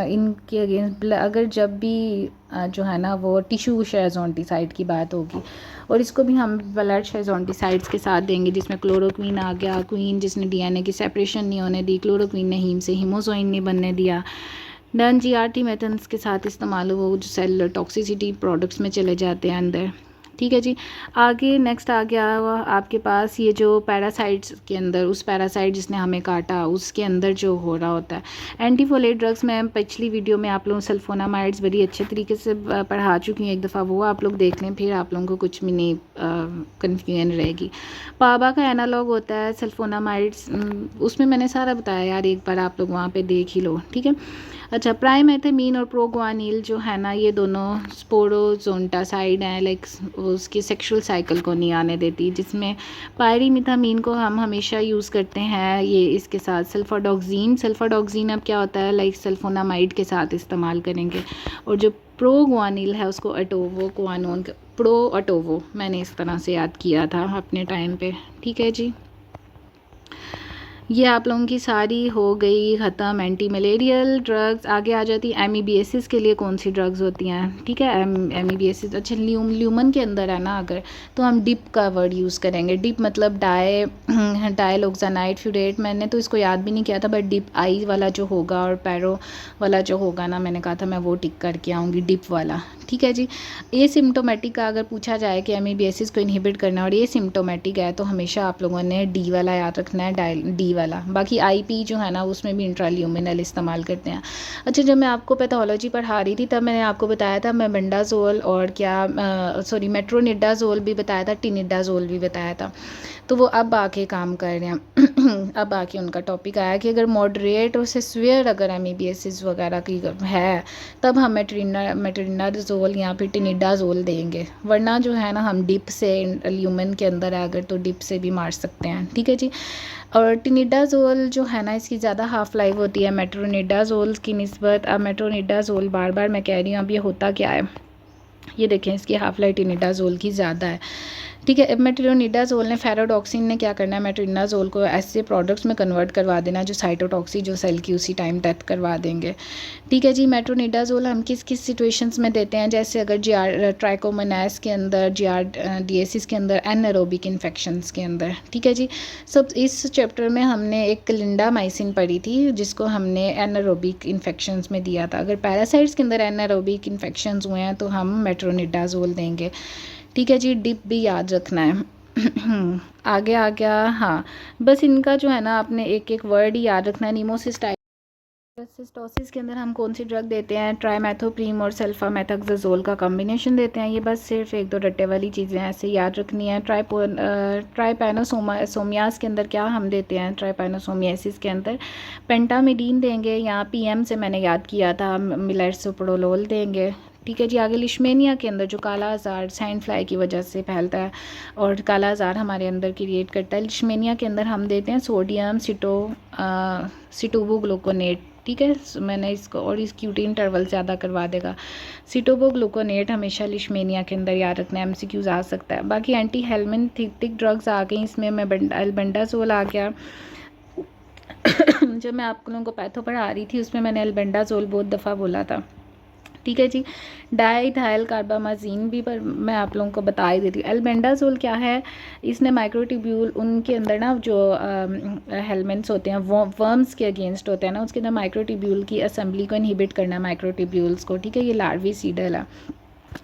इनके अगेंस्ट अगर जब भी जो है ना वो टिश्यू शाइजोंटिसाइड की बात होगी, और इसको भी हम ब्लड शाइजोंटिसाइड्स के साथ देंगे, जिसमें क्लोरोक्वीन आ गया, क्वीन जिसने डीएनए की सेपरेशन नहीं होने दी, क्लोरोक्वीन ने हीम से हीमोजोइन नहीं बनने दिया, डन जी। आर्टीमेथन्स के साथ इस्तेमाल हो, वो जो सेल टॉक्सिसिटी प्रोडक्ट्स में चले जाते हैं अंदर, ठीक है जी। आगे नेक्स्ट आ गया आपके पास ये जो पैरासाइट्स के अंदर, उस पैरासाइट जिसने हमें काटा उसके अंदर जो हो रहा होता है एंटीफोलेट ड्रग्स। मैं पिछली वीडियो में आप लोगों को सल्फोनामाइड्स बड़ी अच्छे तरीके से पढ़ा चुकी हूँ, एक दफ़ा वो आप लोग देख लें, फिर आप लोगों को कुछ भी नहीं कन्फ्यूजन रहेगी। पाबा का एनालॉग होता है सल्फोनामाइड्स, उसमें मैंने सारा बताया यार, एक बार आप लोग वहाँ पर देख ही लो, ठीक है। अच्छा, प्राइमेथामीन और प्रोग्वानिल जो है ना ये दोनों स्पोरोजोंटासाइड हैं, लाइक उसकी सेक्सुअल साइकिल को नहीं आने देती, जिसमें पायरीमिथामीन को हम हमेशा यूज़ करते हैं ये इसके साथ सल्फाडॉक्सीन अब क्या होता है, लाइक सल्फोनामाइड के साथ इस्तेमाल करेंगे। और जो प्रोग्वानिल है उसको प्रो-अटोवो मैंने इस तरह से याद किया था अपने टाइम पे, ठीक है जी। ये आप लोगों की सारी हो गई ख़त्म एंटी मलेरियल ड्रग्स। आगे आ जाती है एमीबीएसिस के लिए कौन सी ड्रग्स होती हैं, ठीक है। एमीबीएसिस अच्छा ल्यूमन के अंदर है ना, अगर तो हम डिप का वर्ड यूज़ करेंगे। डिप मतलब डायलोक्सानाइड फ्यूरेट, मैंने तो इसको याद भी नहीं किया था, बट डिप आई वाला जो होगा और पैरो वाला जो होगा ना, मैंने कहा था मैं वो टिक करके आऊँगी, डिप वाला, ठीक है जी। ये सिम्टोमेटिक का अगर पूछा जाए कि एमीबीएसिस को इनहिबिट करना है और ये सिम्टोमेटिक है, तो हमेशा आप लोगों ने डी वाला याद रखना है, डी वाला। बाकी आईपी जो है ना उसमें भी इंट्राल्यूमिनल इस्तेमाल करते हैं। अच्छा, जब मैं आपको पैथोलॉजी पढ़ा रही थी तब मैंने आपको बताया था मेबेंडाजोल और मेट्रोनिडाजोल भी बताया था, टिनिडाजोल भी बताया था। तो वो अब आके काम कर रहे हैं अब आके उनका टॉपिक आया कि अगर मॉडरेट और सिवियर अगर एमीबीएसिस वगैरह की है तब हम मेट्रोनिडाजोल या फिर टिनिडाजोल देंगे, वरना जो है ना हम डिप से, ल्यूमन के अंदर है अगर तो डिप से भी मार सकते हैं, ठीक है जी। और टिनिडाजोल जो है ना इसकी ज़्यादा हाफ़ लाइफ होती है मेट्रोनिडाजोल की निस्बत। अब मेट्रोनिडाजोल बार बार मैं कह रही हूँ, अब ये होता क्या है, ये देखें इसकी हाफ लाइफ टिनिडाजोल की ज़्यादा है, ठीक है। मेट्रोनिडाजोल ने फेरोडॉक्सिन ने क्या करना है, मेट्रोनिडाजोल को ऐसे प्रोडक्ट्स में कन्वर्ट करवा देना जो साइटोटॉक्सिक, जो सेल की उसी टाइम डेथ करवा देंगे, ठीक है जी। मेट्रोनिडाजोल हम किस किस सिचुएशंस में देते हैं, जैसे अगर ट्राइकोमोनास के अंदर, GRDasis के अंदर, एनारोबिक इन्फेक्शंस के अंदर, ठीक है जी। सब इस चैप्टर में हमने एक क्लिंडामाइसिन पढ़ी थी जिसको हमने एनारोबिक इन्फेक्शंस में दिया था। अगर पैरासाइट्स के अंदर एनारोबिक इन्फेक्शंस हुए हैं तो हम मेट्रोनिडाजोल देंगे, ठीक है जी। डिप भी याद रखना है आगे आ गया, हाँ बस इनका जो है ना आपने एक एक वर्ड ही याद रखना है। सिस्टोसिस के अंदर हम कौन सी ड्रग देते हैं, ट्राइमेथोप्रीम और सल्फामेथाक्साजोल का कॉम्बिनेशन देते हैं। ये बस सिर्फ एक दो रट्टे वाली चीज़ें ऐसे याद रखनी है। ट्राइपैनोसोमियास के अंदर क्या हम देते हैं, ट्राइपैनोसोमियासिस के अंदर पेंटामिडीन देंगे, या पीएम से मैंने याद किया था मिलाइसोप्रोलोल देंगे, ठीक है जी। आगे लिशमेनिया के अंदर जो काला आज़ार सैंड फ्लाई की वजह से फैलता है और काला आज़ार हमारे अंदर क्रिएट करता है, लिशमेनिया के अंदर हम देते हैं सोडियम सिटोबोग्लूकोनेट, ठीक है। मैंने इसको, और इस क्यूटी इंटरवल ज़्यादा करवा देगा। सिटोबोग्लूकोनेट हमेशा लिशमेनिया के अंदर याद रखना है, MCQs आ सकता है। बाकी एंटी हेलमिनथेटिक ड्रग्स आ गई, इसमें मैं एल्बेंडाजोल आ गया जब मैं आप लोगों को पैथो पढ़ा रही थी उसमें मैंने एल्बेंडाजोल बहुत दफ़ा बोला था, ठीक है जी। डाइथाइल कार्बामाजीन भी पर मैं आप लोगों को बता ही देती हूँ। एल्बेंडाजोल क्या है, इसने माइक्रोट्यूब्यूल उनके अंदर ना जो हेलमेंट्स होते हैं वर्म्स के अगेंस्ट होते हैं ना, उसके अंदर माइक्रोट्यूब्यूल की असेंबली को इनहिबिट करना है, माइक्रोट्यूब्यूल्स को, ठीक है। ये लार्विसीडल है,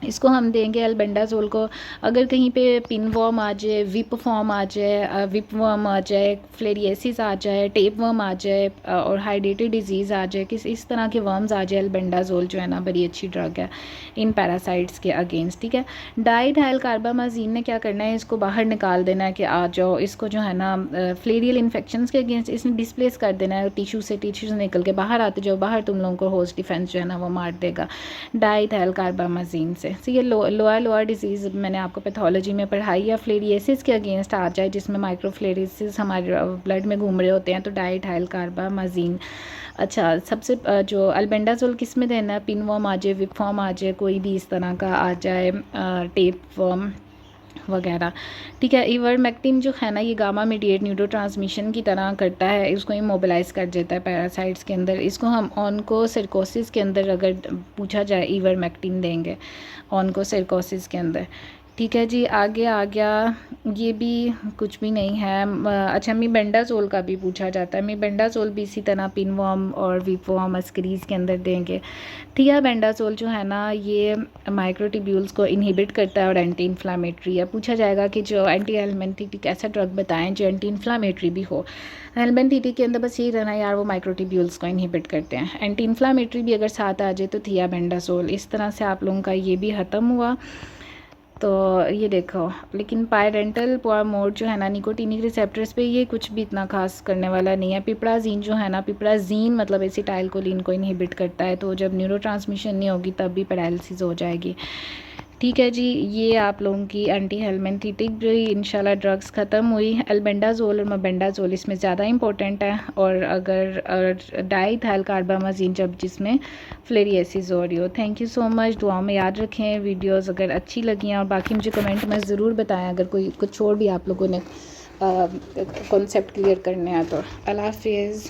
इसको हम देंगे एल्बेंडाजोल को। अगर कहीं पे पिनवर्म आ जाए, विप वर्म आ जाए, फ्लेरिएसिस आ जाए, टेप वर्म आ जाए और हाइड्रेटेड डिजीज़ आ जाए, इस तरह के वर्म्स आ जाए, एल्बेंडाजोल जो है ना बड़ी अच्छी ड्रग है इन पैरासाइट्स के अगेंस्ट, ठीक है। डाइथाइल कार्बामाजीन ने क्या करना है, इसको बाहर निकाल देना है कि आ जाओ, इसको जो है ना फ्लेरियल इन्फेक्शंस के अगेंस्ट इसने डिस्प्लेस कर देना है, टिश्यू से निकल के बाहर आते जाओ, बाहर तुम लोगों को होस्ट डिफेंस जो है ना वो मार देगा डाइथाइल कार्बामाजीन से। ये लोअर डिजीज़ मैंने आपको पैथोलॉजी में पढ़ाई, या फ्लेरिएसिस के अगेंस्ट आ जाए जिसमें माइक्रोफ्लेरिसिस हमारे ब्लड में घूम रहे होते हैं, तो डाइथाइल कार्बामाजीन। अच्छा, सबसे जो एल्बेंडाजोल किस में देना है, पिनवर्म आ जाए, विपवर्म आ जाए, कोई भी इस तरह का आ जाए, टेप वर्म वगैरह, ठीक है। इवर्मेक्टिन जो है ना ये गामा मीडिएट न्यूरोट्रांसमिशन की तरह करता है, इसको इमोबिलाइज कर देता है पैरासाइट्स के अंदर। इसको हम ऑनकोसर्कोसिस के अंदर अगर पूछा जाए इवर्मेक्टिन देंगे, ऑनकोसर्कोसिस के अंदर, ठीक है जी। आगे आ गया, ये भी कुछ भी नहीं है। अच्छा, मेबेंडाजोल का भी पूछा जाता है, मेबेंडाजोल भी इसी तरह पिनवर्म और विपवर्म अस्करीज के अंदर देंगे। थियाबेंडाजोल जो है ना ये माइक्रोट्यूब्यूल्स को इनहिबिट करता है और एंटी इन्फ्लामेटरी है। पूछा जाएगा कि जो एंटी हेलमिनथेटिक ऐसा ड्रग बताएं जो एंटी इन्फ्लामेटरी भी हो। हेलमिनथेटिक के अंदर बस यही रहना यार, वो माइक्रोट्यूब्यूल्स को इनहिबिट करते हैं। एंटी इन्फ्लामेटरी भी अगर साथ आ जाए तो थियाबेंडाजोल। इस तरह से आप लोगों का ये भी ख़त्म हुआ। तो ये देखो, लेकिन पायरेंटल मोड जो है ना निकोटीनिक रिसेप्टर्स पे ये कुछ भी इतना खास करने वाला नहीं है। पिपराजीन जो है ना, पिपराजीन मतलब एसिटाइलकोलिन को इनहिबिट करता है, तो जब न्यूरोट्रांसमिशन नहीं होगी तब भी पैरालिसिस हो जाएगी, ठीक है जी। ये आप लोगों की एंटी हेलमिनथेटिक जो इंशाल्लाह ड्रग्स ख़त्म हुई। एल्बेंडाजोल और मेबेंडाजोल इसमें ज़्यादा इंपॉर्टेंट है, और अगर डाइथाइल कार्बामाजीन जब जिसमें फ्लेरिएसिस हो रही हो। थैंक यू सो मच, दुआ में याद रखें वीडियोस अगर अच्छी लगी हैं, और बाकी मुझे कमेंट में ज़रूर बताएं अगर कोई कुछ और भी आप लोगों ने कॉन्सेप्ट क्लियर करने हैं तो। अल्लाह हाफिज़।